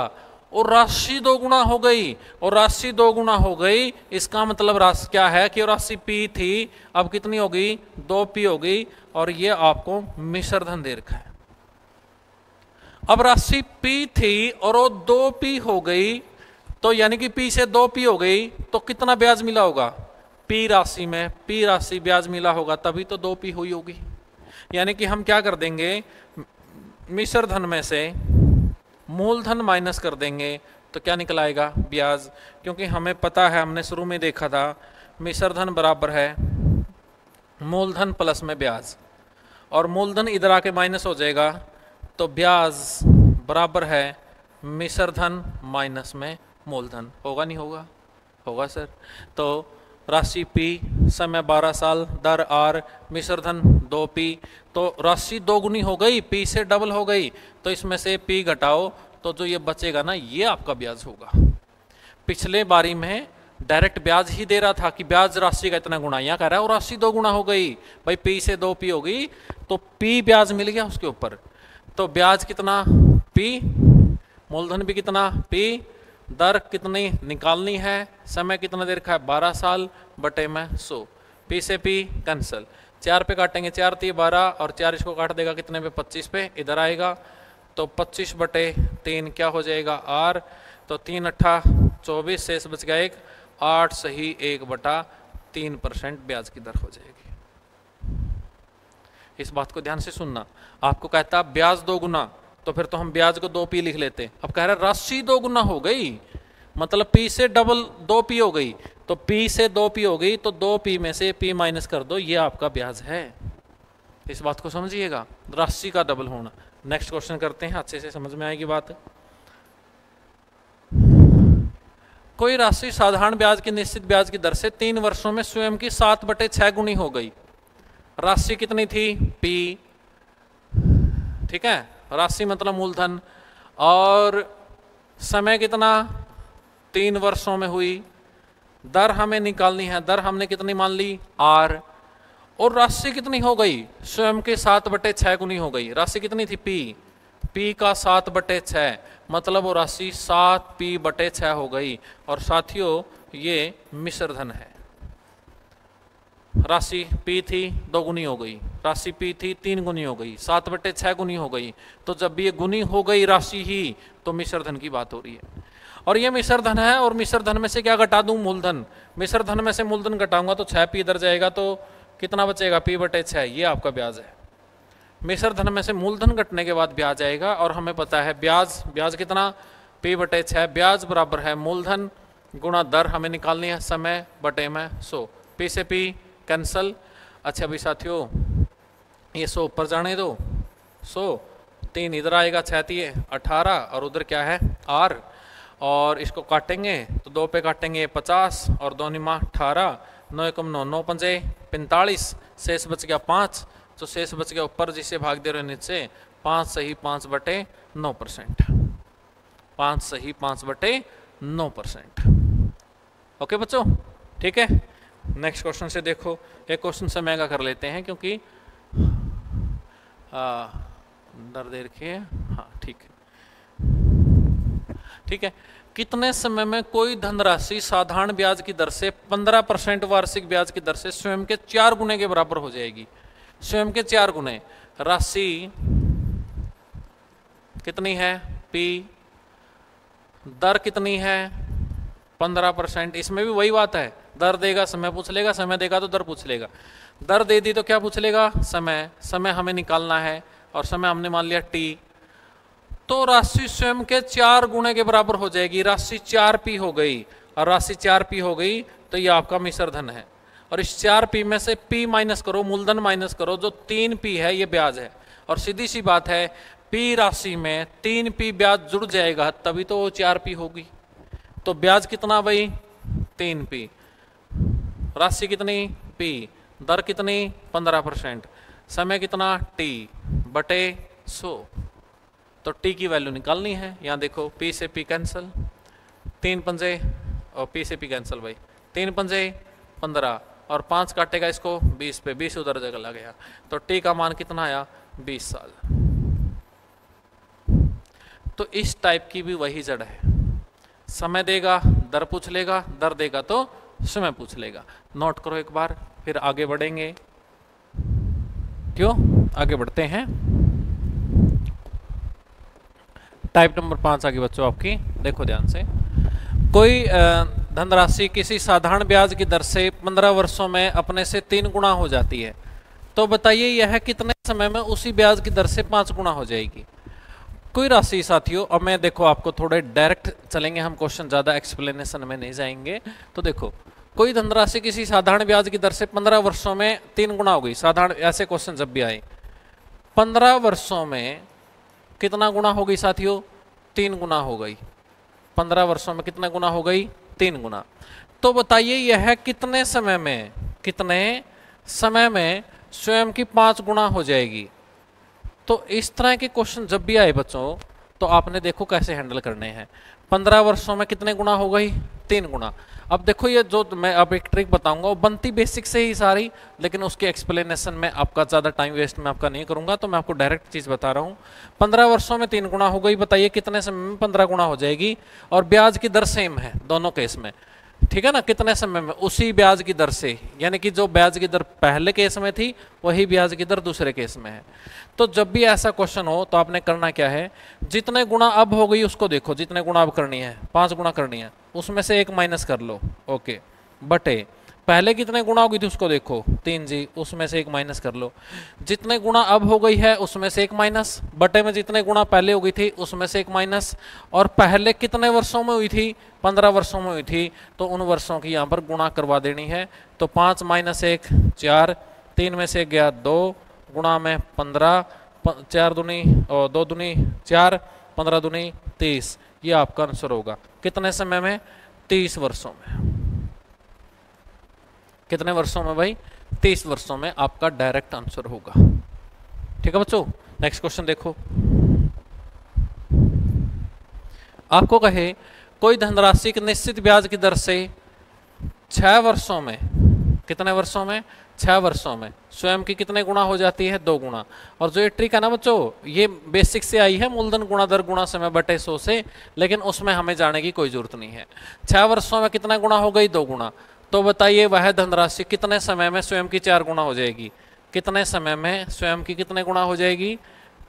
और राशि 2 गुना हो गई, और राशि 2 गुना हो गई इसका मतलब राशि क्या है कि राशि P थी, अब कितनी हो गई 2P हो गई, और ये आपको मिश्र धन दे रखा है। अब राशि P थी और वो 2P हो गई, तो यानी कि P से 2P हो गई तो कितना ब्याज मिला होगा, P राशि में P राशि ब्याज मिला होगा, तभी तो 2P हुई होगी। यानी कि हम क्या कर देंगे, मिश्र धन में से मूलधन माइनस कर देंगे तो क्या निकल आएगा ब्याज। क्योंकि हमें पता है, हमने शुरू में देखा था मिश्र धन बराबर है मूलधन प्लस में ब्याज, और मूलधन इधर आके माइनस हो जाएगा तो ब्याज बराबर है मिश्र धन माइनस में मूलधन। होगा नहीं होगा? होगा सर। तो राशि P, समय 12 साल, दर R, मिश्र धन 2P, तो राशि 2 गुनी हो गई, P से डबल हो गई, तो इसमें से P घटाओ तो जो ये बचेगा ना, ये आपका ब्याज होगा। पिछले बारी में डायरेक्ट ब्याज ही दे रहा था कि ब्याज राशि का इतना गुना, यहाँ कह रहा है वो राशि 2 गुना हो गई, भाई P से 2P हो गई तो P ब्याज मिल गया उसके ऊपर। तो ब्याज कितना P, मूलधन भी कितना P, दर कितनी निकालनी है, समय कितना देर का है 12 साल बटे में 100, P से P कैंसल, 4 पे काटेंगे 4 3 12 और 4 इसको काट देगा कितने पे 25 पे, इधर आएगा तो 25/3 क्या हो जाएगा R, तो 3 8 24 शेष बच गया 1, 8 सही 1/3% ब्याज की दर हो जाएगी। इस बात को ध्यान से सुनना। आपको कहता ब्याज 2 गुना, तो फिर तो हम ब्याज को 2P लिख लेते। अब कह रहा राशि 2 गुना हो गई, मतलब P से डबल 2P हो गई, तो P से 2P हो गई तो 2P में से P माइनस कर दो, ये आपका ब्याज है। इस बात को समझिएगा, राशि का डबल होना। नेक्स्ट क्वेश्चन करते हैं, अच्छे से समझ में आएगी बात। कोई राशि साधारण ब्याज की निश्चित ब्याज की दर से 3 वर्षों में स्वयं की 7/6 गुनी हो गई। राशि कितनी थी P, ठीक है, राशि मतलब मूलधन, और समय कितना 3 वर्षों में हुई, दर हमें निकालनी है, दर हमने कितनी मान ली R, और राशि कितनी हो गई स्वयं के 7/6 गुनी हो गई। राशि कितनी थी P का 7/6, मतलब वो राशि 7p/6 हो गई। और साथियों ये मिश्र धन है। राशि p थी 2 गुनी हो गई, राशि p थी 3 गुनी हो गई, 7/6 गुनी हो गई। तो जब ये गुनी हो गई राशि ही तो मिश्र धन की बात हो रही है। और ये मिश्र धन है, और मिश्र धन में से क्या घटा दूं? मूलधन। मिश्र धन में से मूलधन घटाऊंगा तो 6p इधर जाएगा, तो कितना बचेगा? p/6। ये आपका ब्याज है। मिश्र धन में से मूलधन घटने के बाद ब्याज आएगा, और हमें पता है ब्याज कितना? p/6। ब्याज बराबर है मूलधन गुणा दर, हमें निकालनी है समय बटे में 100। p से p कैंसल। अच्छा भाई साथियों, ये 100 ऊपर जाने दो, 100 3 इधर आएगा, 6 18, और उधर क्या है? r। और इसको काटेंगे तो 2 पे काटेंगे 50, और 2 निमा 18, 9 एकम 9, 9 पंजे 45, शेष बच गया 5। तो शेष बच गया ऊपर जिसे भाग दे रहे नीचे, 5 सही 5/9%। 5 सही 5/9%। ओके बच्चों, ठीक है। नेक्स्ट क्वेश्चन से देखो, एक क्वेश्चन से महंगा कर लेते हैं क्योंकि दर दे रखी है। हाँ ठीक है, ठीक है। कितने समय में कोई धनराशि साधारण ब्याज की दर से 15% वार्षिक ब्याज की दर से स्वयं के 4 गुने के बराबर हो जाएगी? स्वयं के 4 गुने। राशि कितनी है? p। दर कितनी है? 15%। इसमें भी वही बात है, दर देगा समय पूछ लेगा, समय देगा तो दर पूछ लेगा। दर दे दी तो क्या पूछ लेगा? समय। समय हमें निकालना है, और समय हमने मान लिया t। तो राशि स्वयं के 4 गुणे के बराबर हो जाएगी। राशि 4p हो गई, और राशि 4p हो गई तो ये आपका मिश्र धन है। और इस 4p में से p माइनस करो, मूलधन माइनस करो, जो 3p है ये ब्याज है। और सीधी सी बात है, p राशि में 3p ब्याज जुड़ जाएगा तभी तो वो 4p होगी। तो ब्याज कितना भाई? 3p। राशि कितनी? p। दर कितनी? 15%। समय कितना? t बटे 100। तो t की वैल्यू निकालनी है। यहाँ देखो, p से p कैंसल, 3 पंजे, और p से p कैंसल भाई, 3 पंजे 15, और 5 काटेगा इसको 20 पे, 20 उधर जगह लग गया। तो t का मान कितना आया? 20 साल। तो इस टाइप की भी वही जड़ है, समय देगा दर पूछ लेगा, दर देगा तो समय पूछ लेगा। नोट करो एक बार, फिर आगे बढ़ेंगे। क्यों? आगे बढ़ते हैं। टाइप नंबर 5 आगे बच्चों आपकी, देखो ध्यान से। कोई धनराशि किसी साधारण ब्याज की दर से 15 वर्षों में अपने से 3 गुना हो जाती है, तो बताइए यह कितने समय में उसी ब्याज की दर से 5 गुना हो जाएगी? कोई राशि साथियों, अब मैं देखो आपको थोड़े डायरेक्ट चलेंगे हम, क्वेश्चन ज़्यादा एक्सप्लेनेशन में नहीं जाएंगे। तो देखो, कोई धनराशि किसी साधारण ब्याज की दर से 15 वर्षों में 3 गुना हो गई। साधारण ऐसे क्वेश्चन जब भी आए, 15 वर्षों में कितना गुना हो गई साथियों? 3 गुना हो गई। 15 वर्षों में कितना गुना हो गई? 3 गुना। तो बताइए यह कितने समय में स्वयं की 5 गुना हो जाएगी? तो इस तरह के क्वेश्चन जब भी आए बच्चों, तो आपने देखो कैसे हैंडल करने हैं। 15 वर्षों में कितने गुना हो गई? 3 गुना। अब देखो, ये जो मैं अब एक ट्रिक बताऊंगा वो बनती बेसिक से ही सारी, लेकिन उसके एक्सप्लेनेशन में आपका ज़्यादा टाइम वेस्ट मैं आपका नहीं करूंगा, तो मैं आपको डायरेक्ट चीज़ बता रहा हूँ। 15 वर्षों में 3 गुना हो गई, बताइए कितने समय में 15 गुना हो जाएगी? और ब्याज की दर सेम है दोनों केस में, ठीक है ना? कितने समय में? उसी ब्याज की दर से, यानी कि जो ब्याज की दर पहले केस में थी वही ब्याज की दर दूसरे केस में है। तो जब भी ऐसा क्वेश्चन हो तो आपने करना क्या है, जितने गुना अब हो गई उसको देखो, जितने गुना अब करनी है, 5 गुना करनी है, उसमें से 1 माइनस कर लो, ओके, बटे पहले कितने गुना हो गई थी उसको देखो, 3 जी, उसमें से 1 माइनस कर लो। जितने गुना अब हो गई है उसमें से 1 माइनस, बटे में जितने गुना पहले हो गई थी उसमें से 1 माइनस। और पहले कितने वर्षों में हुई थी? 15 वर्षों में हुई थी, तो उन वर्षों की यहाँ पर गुणा करवा देनी है। तो 5 माइनस 1 4, 3 में से गया 2, गुणा में 15, 4 दूनी और 2 दूनी 4, 15 दूनी 30। ये आपका आंसर होगा। कितने समय में? 30 वर्षों में। कितने वर्षों में भाई? 30 वर्षों में आपका डायरेक्ट आंसर होगा। ठीक है बच्चों, नेक्स्ट क्वेश्चन देखो। आपको कहे कोई धनराशि की निश्चित ब्याज की दर से 6 वर्षों में, कितने वर्षों में? 6 वर्षों में स्वयं की कितने गुना हो जाती है? 2 गुना। और जो ये ट्रिक है ना बच्चों, ये बेसिक से आई है, मूलधन गुणा दर गुणा समय बटे 100 से, लेकिन उसमें हमें जाने की कोई जरूरत नहीं है। 6 वर्षों में कितना गुना हो गई? 2 गुना। तो बताइए वह धनराशि कितने समय में स्वयं की 4 गुना हो जाएगी? कितने समय में स्वयं की कितने गुना हो जाएगी?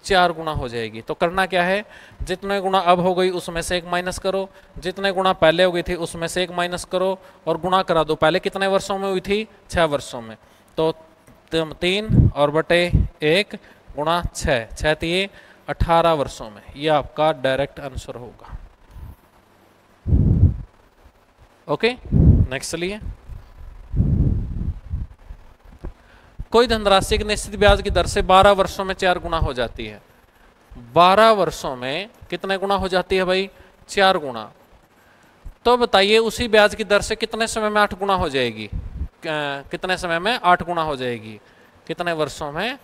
4 गुना हो जाएगी। तो करना क्या है, जितने गुना अब हो गई उसमें से 1 माइनस करो, जितने गुना पहले हो गई थी उसमें से 1 माइनस करो, और गुणा करा दो। पहले कितने वर्षों में हुई थी? 6 वर्षों में। तो 3 और बटे 1 गुणा 6, 6 तिये 18 वर्षों में। ये आपका डायरेक्ट आंसर होगा। ओके, नेक्स्ट चलिए। कोई धनराशि की निश्चित ब्याज की दर से 12 वर्षों में 4 गुना हो जाती है। 12 वर्षों में कितने गुना हो जाती है भाई? 4 गुना। तो बताइए उसी ब्याज की दर से कितने समय में 8 गुना हो जाएगी? कितने समय में 8 गुना हो जाएगी? कितने वर्षों में?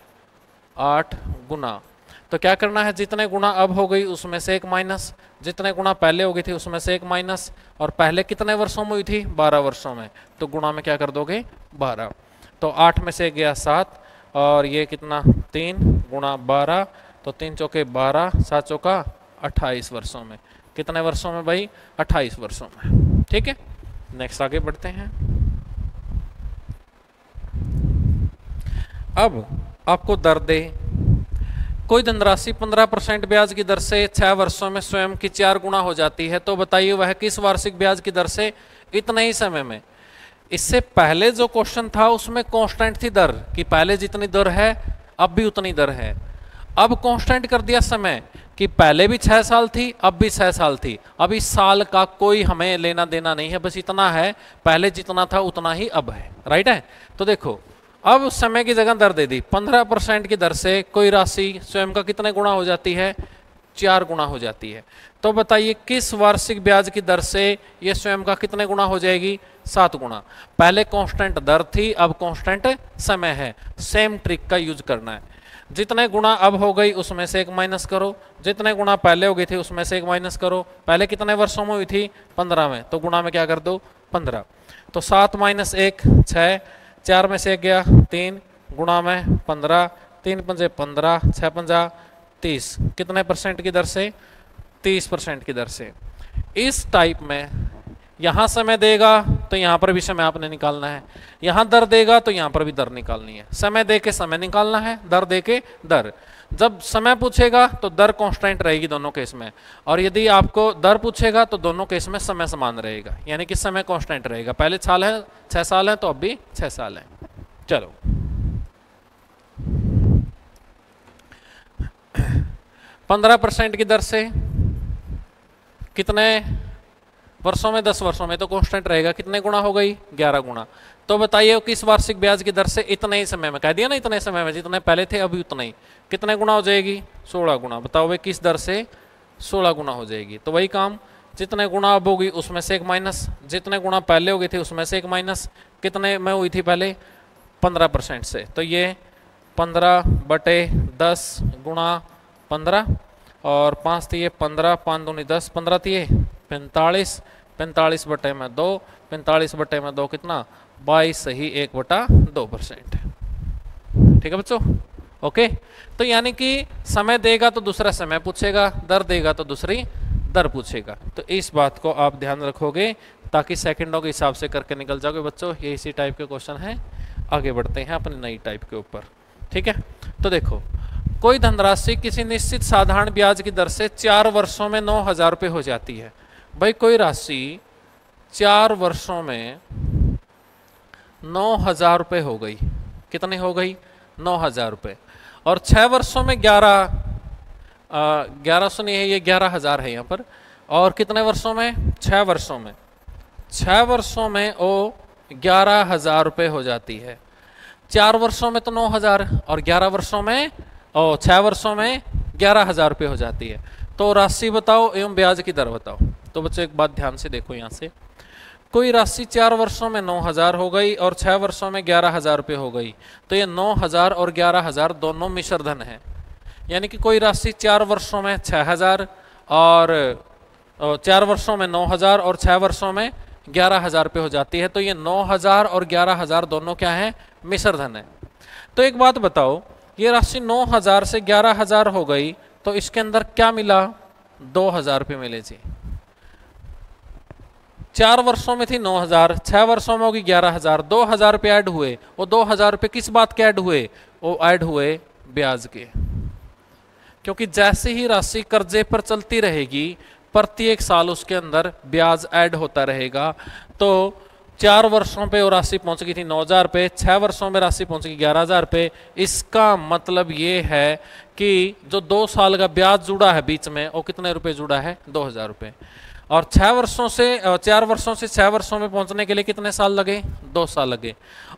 8 गुना। तो क्या करना है, जितने गुना अब हो गई उसमें से 1 माइनस, जितने गुना पहले हो गई थी उसमें से 1 माइनस, और पहले कितने वर्षों में हुई थी? 12 वर्षों में। तो गुणा में क्या कर दोगे? 12। तो 8 में से गया 7, और ये कितना? 3 गुणा 12, तो 3 चौके 12, 7 चौका 28 वर्षों में। कितने वर्षों में भाई? 28 वर्षों में। ठीक है, नेक्स्ट आगे बढ़ते हैं। अब आपको दर दे, कोई धनराशि 15% ब्याज की दर से 6 वर्षों में स्वयं की 4 गुना हो जाती है। तो बताइए वह किस वार्षिक ब्याज की दर से इतने ही समय में? इससे पहले जो क्वेश्चन था उसमें कांस्टेंट थी दर, कि पहले जितनी दर है अब भी उतनी दर है। अब कांस्टेंट कर दिया समय, कि पहले भी 6 साल थी अब भी 6 साल थी। अब इस साल का कोई हमें लेना देना नहीं है, बस इतना है, पहले जितना था उतना ही अब है। राइट है? तो देखो अब समय की जगह दर दे दी। 15% की दर से कोई राशि स्वयं का कितने गुना हो जाती है? 4 गुना हो जाती है। तो बताइए किस वार्षिक ब्याज की दर से ये स्वयं का कितने गुना हो जाएगी? 7 गुना। पहले कांस्टेंट दर थी, अब कांस्टेंट समय है। सेम ट्रिक का यूज करना है। जितने गुना अब हो गई उसमें से 1 माइनस करो, जितने गुना पहले हो गई थी उसमें से 1 माइनस करो। पहले कितने वर्षों में हुई थी? 15 में। तो गुणा में क्या कर दो? 15। तो 7 माइनस 1 6, 4 में से 1 गया 3, गुणा में 15, 3 पंजे 15, 6 पंजा 30। कितने परसेंट की दर से? 30% की दर से। इस टाइप में यहां समय देगा तो यहां पर भी समय आपने निकालना है, यहां दर देगा तो यहां पर भी दर निकालनी है। समय दे के समय निकालना है, दर दे के दर। जब समय पूछेगा तो दर कांस्टेंट रहेगी दोनों केस में, और यदि आपको दर पूछेगा तो दोनों केस में समय समान रहेगा, यानी कि समय कांस्टेंट रहेगा। पहले साल है 6 साल है तो अब भी 6 साल है। चलो 15% की दर से कितने वर्षों में? 10 वर्षों में। तो कांस्टेंट रहेगा। कितने गुना हो गई? 11 गुना। तो बताइए किस वार्षिक ब्याज की दर से इतने ही समय में? कह दिया ना इतने समय में, जितने पहले थे अभी उतना ही। कितने गुना हो जाएगी? 16 गुना। बताओ भाई किस दर से 16 गुना हो जाएगी? तो वही काम, जितने गुना अब होगी उसमें से 1 माइनस, जितने गुना पहले हो गई थी उसमें से 1 माइनस। कितने में हुई थी पहले? 15% से। तो ये 15/10 गुणा 15, और 5 थी 15, 5 दूनी 10, 15 थी 45, 45/2, 45/2 कितना? 22 सही 1/2%। ठीक है बच्चों? ओके। तो यानी कि समय देगा तो दूसरा समय पूछेगा, दर देगा तो दूसरी दर पूछेगा। तो इस बात को आप ध्यान रखोगे ताकि सेकंडों के हिसाब से करके निकल जाओगे बच्चों। ये इसी टाइप के क्वेश्चन हैं। आगे बढ़ते हैं अपनी नई टाइप के ऊपर। ठीक है, तो देखो कोई धनराशि किसी निश्चित साधारण ब्याज की दर से 4 वर्षों में 9,000 रुपये हो जाती है। भाई कोई राशि 4 वर्षों में 9,000 रुपये हो गई। कितनी हो गई? 9,000 रुपये। और 6 वर्षों में 1100 नहीं है, ये 11,000 है यहाँ पर। और कितने वर्षों में? 6 वर्षों में। 6 वर्षों में वो 11,000 रुपये हो जाती है। 4 वर्षों में तो 9,000, और 11 वर्षों में 6 वर्षों में 11,000 रुपये हो जाती है। तो राशि बताओ एवं ब्याज की दर बताओ। तो बच्चों एक बात ध्यान से देखो, यहाँ से कोई राशि 4 वर्षों में 9,000 हो गई और 6 वर्षों में 11,000 रुपये हो गई। तो ये 9,000 और 11,000 दोनों मिश्र धन है। यानी कि कोई राशि 4 वर्षों में 6,000 और 4 वर्षों में 9,000 और 6 वर्षों में 11,000 पे हो जाती है। तो ये 9,000 और 11,000 दोनों क्या है, मिश्र धन है। तो एक बात बताओ, ये राशि 9,000 से 11,000 हो गई, तो इसके अंदर क्या मिला, 2,000 रुपये मिले जी। 4 वर्षों में थी 9,000, 6 वर्षों में होगी 11,000, 2,000 रुपये ऐड हुए। वो 2,000 रुपये किस बात के ऐड हुए, वो ऐड हुए ब्याज के। क्योंकि जैसे ही राशि कर्जे पर चलती रहेगी, प्रत्येक साल उसके अंदर ब्याज ऐड होता रहेगा। तो 4 वर्षों पे वो राशि पहुंच गई थी 9,000 पे, 6 वर्षों में राशि पहुंच गई 11,000 पे। इसका मतलब ये है कि जो 2 साल का ब्याज जुड़ा है बीच में, वो कितने रुपए जुड़ा है, 2,000 रुपये। और 4 वर्षों से 6 वर्षों में पहुंचने के लिए कितने साल लगे, 2 साल लगे।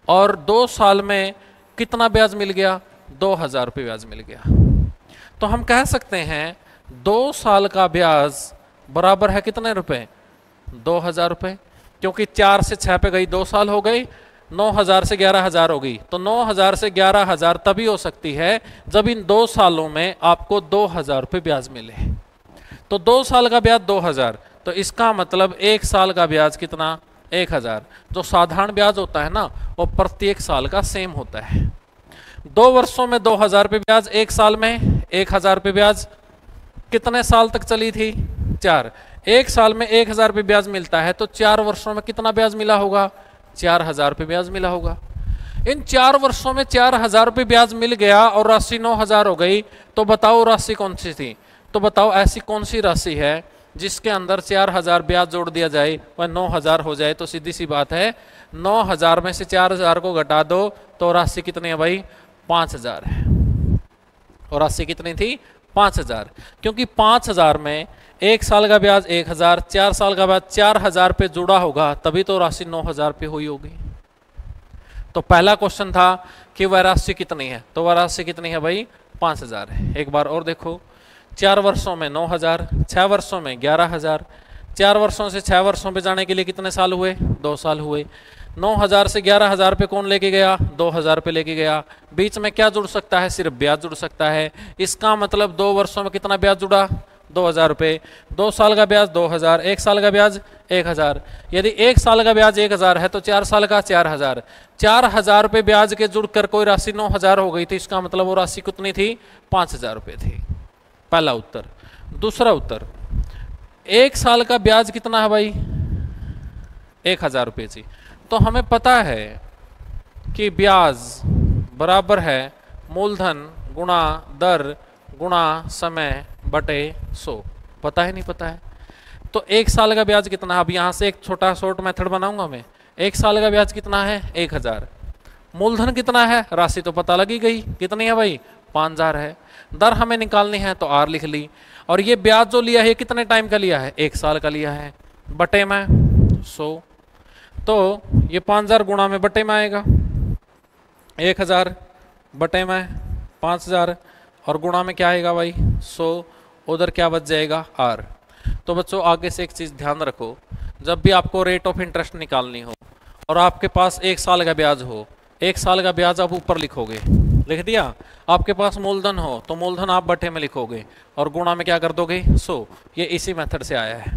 और 2 साल में कितना ब्याज मिल गया, 2,000 रुपये ब्याज मिल गया। तो हम कह सकते हैं 2 साल का ब्याज बराबर है कितने रुपए, 2,000 रुपये। क्योंकि 4 से 6 पे गई, 2 साल हो गई, 9,000 से 11,000 हो गई। तो 9,000 से 11,000 तभी हो सकती है जब इन 2 सालों में आपको 2,000 रुपये ब्याज मिले। तो 2 साल का ब्याज 2,000, तो इसका मतलब 1 साल का ब्याज कितना, 1,000। जो साधारण ब्याज होता है ना, वो प्रत्येक साल का सेम होता है। 2 वर्षों में 2,000 रुपये ब्याज, 1 साल में 1,000 रुपये ब्याज। कितने साल तक चली थी, 4। 1 साल में 1,000 रुपये ब्याज मिलता है, तो 4 वर्षों में कितना ब्याज मिला होगा, 4,000 रुपये ब्याज मिला होगा। इन 4 वर्षों में 4,000 रुपये ब्याज मिल गया और राशि 9,000 हो गई। तो बताओ राशि कौन सी थी, तो बताओ ऐसी कौन सी राशि है जिसके अंदर 4,000 ब्याज जोड़ दिया जाए वह 9,000 हो जाए। तो सीधी सी बात है, 9,000 में से 4,000 को घटा दो तो राशि कितनी है भाई, 5,000 है। और राशि कितनी थी, 5,000। क्योंकि 5,000 में 1 साल का ब्याज 1,000, 4 साल का ब्याज 4,000 पे जुड़ा होगा, तभी तो राशि 9,000 पे हुई होगी। तो पहला क्वेश्चन था कि वह राशि कितनी है, तो वह राशि कितनी है भाई, 5,000 है। एक बार और देखो, 4 वर्षों में 9,000, 6 वर्षों में 11,000। 4 वर्षों से 6 वर्षों पे जाने के लिए कितने साल हुए, 2 साल हुए। 9,000 से 11,000 पे कौन लेके गया, 2,000 पे लेके गया। बीच में क्या जुड़ सकता है, सिर्फ ब्याज जुड़ सकता है। इसका मतलब 2 वर्षों में कितना ब्याज जुड़ा, 2,000 रुपये। 2 साल का ब्याज 2,000, 1 साल का ब्याज 1,000। यदि 1 साल का ब्याज 1,000 है तो 4 साल का 4,000। 4,000 रुपये ब्याज के जुड़कर कोई राशि 9,000 हो गई थी। इसका मतलब वो राशि कितनी थी, 5,000 रुपये थी। पहला उत्तर। दूसरा उत्तर, 1 साल का ब्याज कितना है भाई, 1,000 रुपये जी। तो हमें पता है कि ब्याज बराबर है मूलधन गुणा दर गुणा समय बटे 100। पता है नहीं पता है। तो 1 साल का ब्याज कितना है, अब यहाँ से एक छोटा शॉर्ट मेथड बनाऊंगा मैं। 1 साल का ब्याज कितना है, 1,000। मूलधन कितना है, राशि तो पता लगी गई, कितनी है भाई, 5,000 है। दर हमें निकालनी है तो R लिख ली। और ये ब्याज जो लिया है कितने टाइम का लिया है, 1 साल का लिया है, बटे में 100। तो ये 5,000 गुणा में बटे में आएगा, 1,000 बटे में 5,000 और गुणा में क्या आएगा भाई, 100। उधर क्या बच जाएगा, R। तो बच्चों आगे से एक चीज़ ध्यान रखो, जब भी आपको रेट ऑफ इंटरेस्ट निकालनी हो और आपके पास 1 साल का ब्याज हो, 1 साल का ब्याज आप ऊपर लिखोगे, लिख दिया। आपके पास मूलधन हो तो मूलधन आप बटे में लिखोगे और गुणा में क्या कर दोगे, 100। ये इसी मेथड से आया है,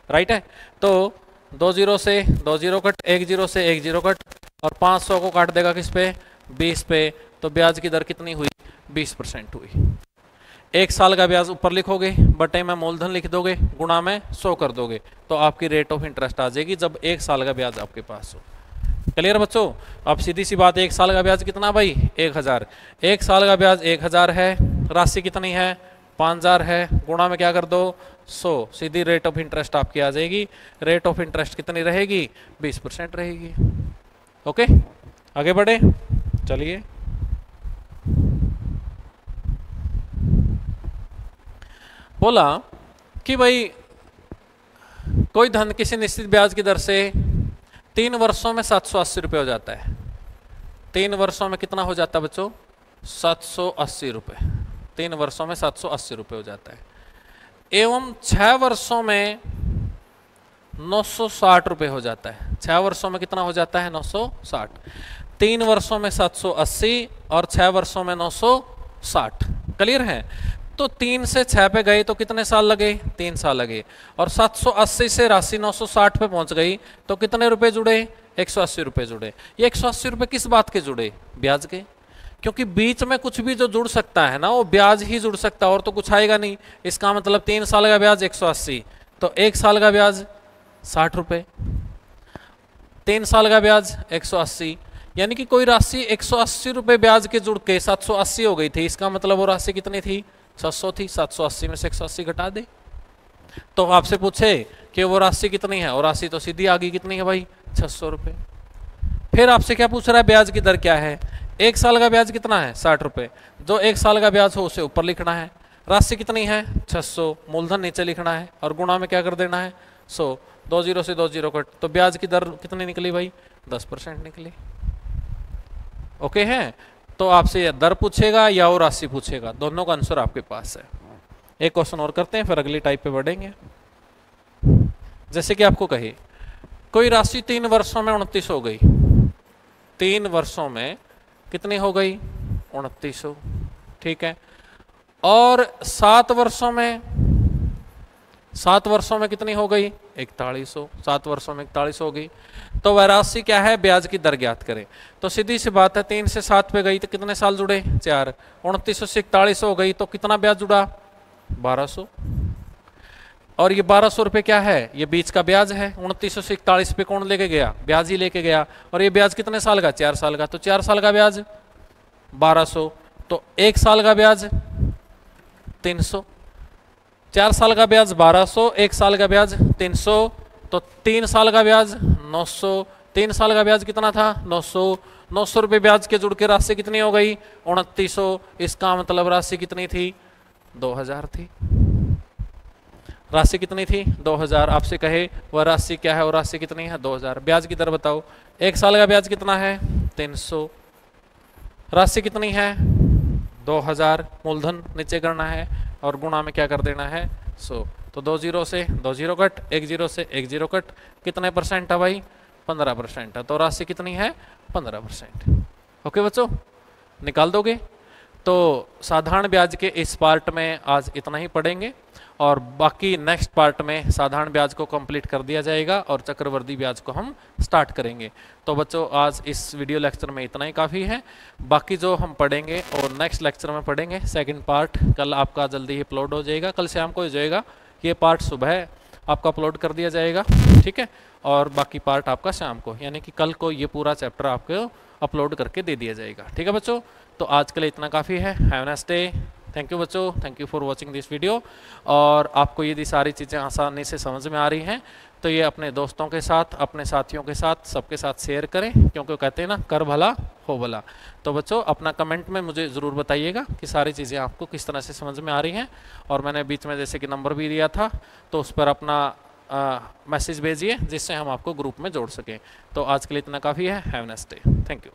राइट है। तो 2 0 से 2 0 कट, 1 0 से 1 0 कट, और 500 को काट देगा किस पे, 20 पे। तो ब्याज की दर कितनी हुई, 20% हुई। 1 साल का ब्याज ऊपर लिखोगे, बटे में मूलधन लिख दोगे, गुणा में 100 कर दोगे, तो आपकी रेट ऑफ इंटरेस्ट आ जाएगी जब 1 साल का ब्याज आपके पास हो। क्लियर बच्चों। अब सीधी सी बात, 1 साल का ब्याज कितना भाई, 1,000। 1 साल का ब्याज 1,000 है, राशि कितनी है, 5,000 है, गुणा में क्या कर दो, 100। सीधी रेट ऑफ इंटरेस्ट आपकी आ जाएगी। रेट ऑफ इंटरेस्ट कितनी रहेगी, 20% रहेगी। ओके, आगे बढ़े, चलिए। बोला कि भाई कोई धन किसी निश्चित ब्याज की दर से 3 वर्षों में 780 रुपये हो जाता है। 3 वर्षों में कितना हो जाता है बच्चों, 780 रुपये। 3 वर्षों में 780 रुपये हो जाता है। एवं 6 वर्षों में 960 रुपये हो जाता है। 6 वर्षों में कितना हो जाता है, 960। 3 वर्षों में 780 और 6 वर्षों में 960। क्लियर है। तो 3 से 6 पे गए तो कितने साल लगे? 3 साल लगे। और 780 से राशि 960 पे पहुंच गई तो कितने रुपए जुड़े? 180 रुपए जुड़े। ये 180 रुपए किस बात के जुड़े? ब्याज के। क्योंकि बीच में कुछ भी जो जुड़ सकता है ना वो ब्याज ही जुड़ सकता है, और तो कुछ आएगा नहीं। इसका मतलब 3 साल का ब्याज 180, तो 1 साल का ब्याज 60 रुपए, 3 साल का ब्याज 180, यानी कि कोई राशि 180 रुपए ब्याज के जुड़ के 780 हो गई थी। इसका मतलब वो राशि कितनी थी? 700 थी। 780 में से 180 घटा दे। तो आपसे पूछे कि वो राशि कितनी है, और राशि तो सीधी आ गई, कितनी है भाई? 600 रुपए। फिर आपसे क्या पूछ रहा है? ब्याज की दर क्या है? 1 साल का ब्याज कितना है? 60 रुपए। जो 1 साल का ब्याज हो उसे ऊपर लिखना है। राशि कितनी है? 600। मूलधन नीचे लिखना है और गुणा में क्या कर देना है? 100। 2 जीरो से 2 जीरो कट, तो ब्याज की दर कितनी निकली भाई? 10% निकली। ओके है। तो आपसे या दर पूछेगा या वो राशि पूछेगा, दोनों का आंसर आपके पास है। एक क्वेश्चन और करते हैं, फिर अगली टाइप पे बढ़ेंगे। जैसे कि आपको कही कोई राशि 3 वर्षों में 29 हो गई। 3 वर्षों में कितनी हो गई? 2900। ठीक है। और 7 वर्षों में, 7 वर्षों में कितनी हो गई? 4100। 7 वर्षों में 4100 हो गई। तो वह राशि क्या है? ब्याज की दर ज्ञात करें। तो सीधी सी बात है, 3 से 7 पे गई तो कितने साल जुड़े? 4। 2900 से 4100 हो गई तो कितना ब्याज जुड़ा? 1200। और ये 1200 रुपये क्या है? ये बीच का ब्याज है। 2900 से 41 पे कौन लेके गया? ब्याज ही लेके गया। और ये ब्याज कितने साल का? 4 साल का। तो 4 साल का ब्याज 1200। तो 1 साल का ब्याज 300। 4 साल का ब्याज 1200, 1 साल का ब्याज 300, तो 3 साल का ब्याज 900। 3 साल का ब्याज कितना था? 900। 900 रुपये ब्याज के जुड़ के राशि कितनी हो गई? 2900। इसका मतलब राशि कितनी थी? 2000 थी। राशि कितनी थी? 2000। आपसे कहे वह राशि क्या है, वो राशि कितनी है? 2000। ब्याज की दर बताओ। 1 साल का ब्याज कितना है? 300। राशि कितनी है? 2000। मूलधन नीचे करना है और गुणा में क्या कर देना है? 100। तो 2 जीरो से 2 जीरो कट, 1 जीरो से 1 जीरो कट, कितने परसेंट है भाई? 15% है। तो राशि कितनी है? 15%। ओके बच्चों, निकाल दोगे? तो साधारण ब्याज के इस पार्ट में आज इतना ही पढ़ेंगे, और बाकी नेक्स्ट पार्ट में साधारण ब्याज को कंप्लीट कर दिया जाएगा और चक्रवृद्धि ब्याज को हम स्टार्ट करेंगे। तो बच्चों आज इस वीडियो लेक्चर में इतना ही काफ़ी है। बाकी जो हम पढ़ेंगे और नेक्स्ट लेक्चर में पढ़ेंगे सेकंड पार्ट, कल आपका जल्दी ही अपलोड हो जाएगा, कल शाम को हो जाएगा। ये पार्ट सुबह आपका अपलोड कर दिया जाएगा, ठीक है, और बाकी पार्ट आपका शाम को, यानी कि कल को ये पूरा चैप्टर आपको अपलोड करके दे दिया जाएगा। ठीक है बच्चों, तो आज के लिए इतना काफ़ी है। Have a nice day. Thank you बच्चों, thank you for watching this video. और आपको यदि सारी चीज़ें आसानी से समझ में आ रही हैं तो ये अपने दोस्तों के साथ, अपने साथियों के साथ, सबके साथ शेयर करें, क्योंकि वो कहते हैं ना, कर भला हो भला। तो बच्चों अपना कमेंट में मुझे ज़रूर बताइएगा कि सारी चीज़ें आपको किस तरह से समझ में आ रही हैं। और मैंने बीच में जैसे कि नंबर भी दिया था, तो उस पर अपना मैसेज भेजिए जिससे हम आपको ग्रुप में जोड़ सकें। तो आज के लिए इतना काफ़ी है। Have a nice day. Thank you.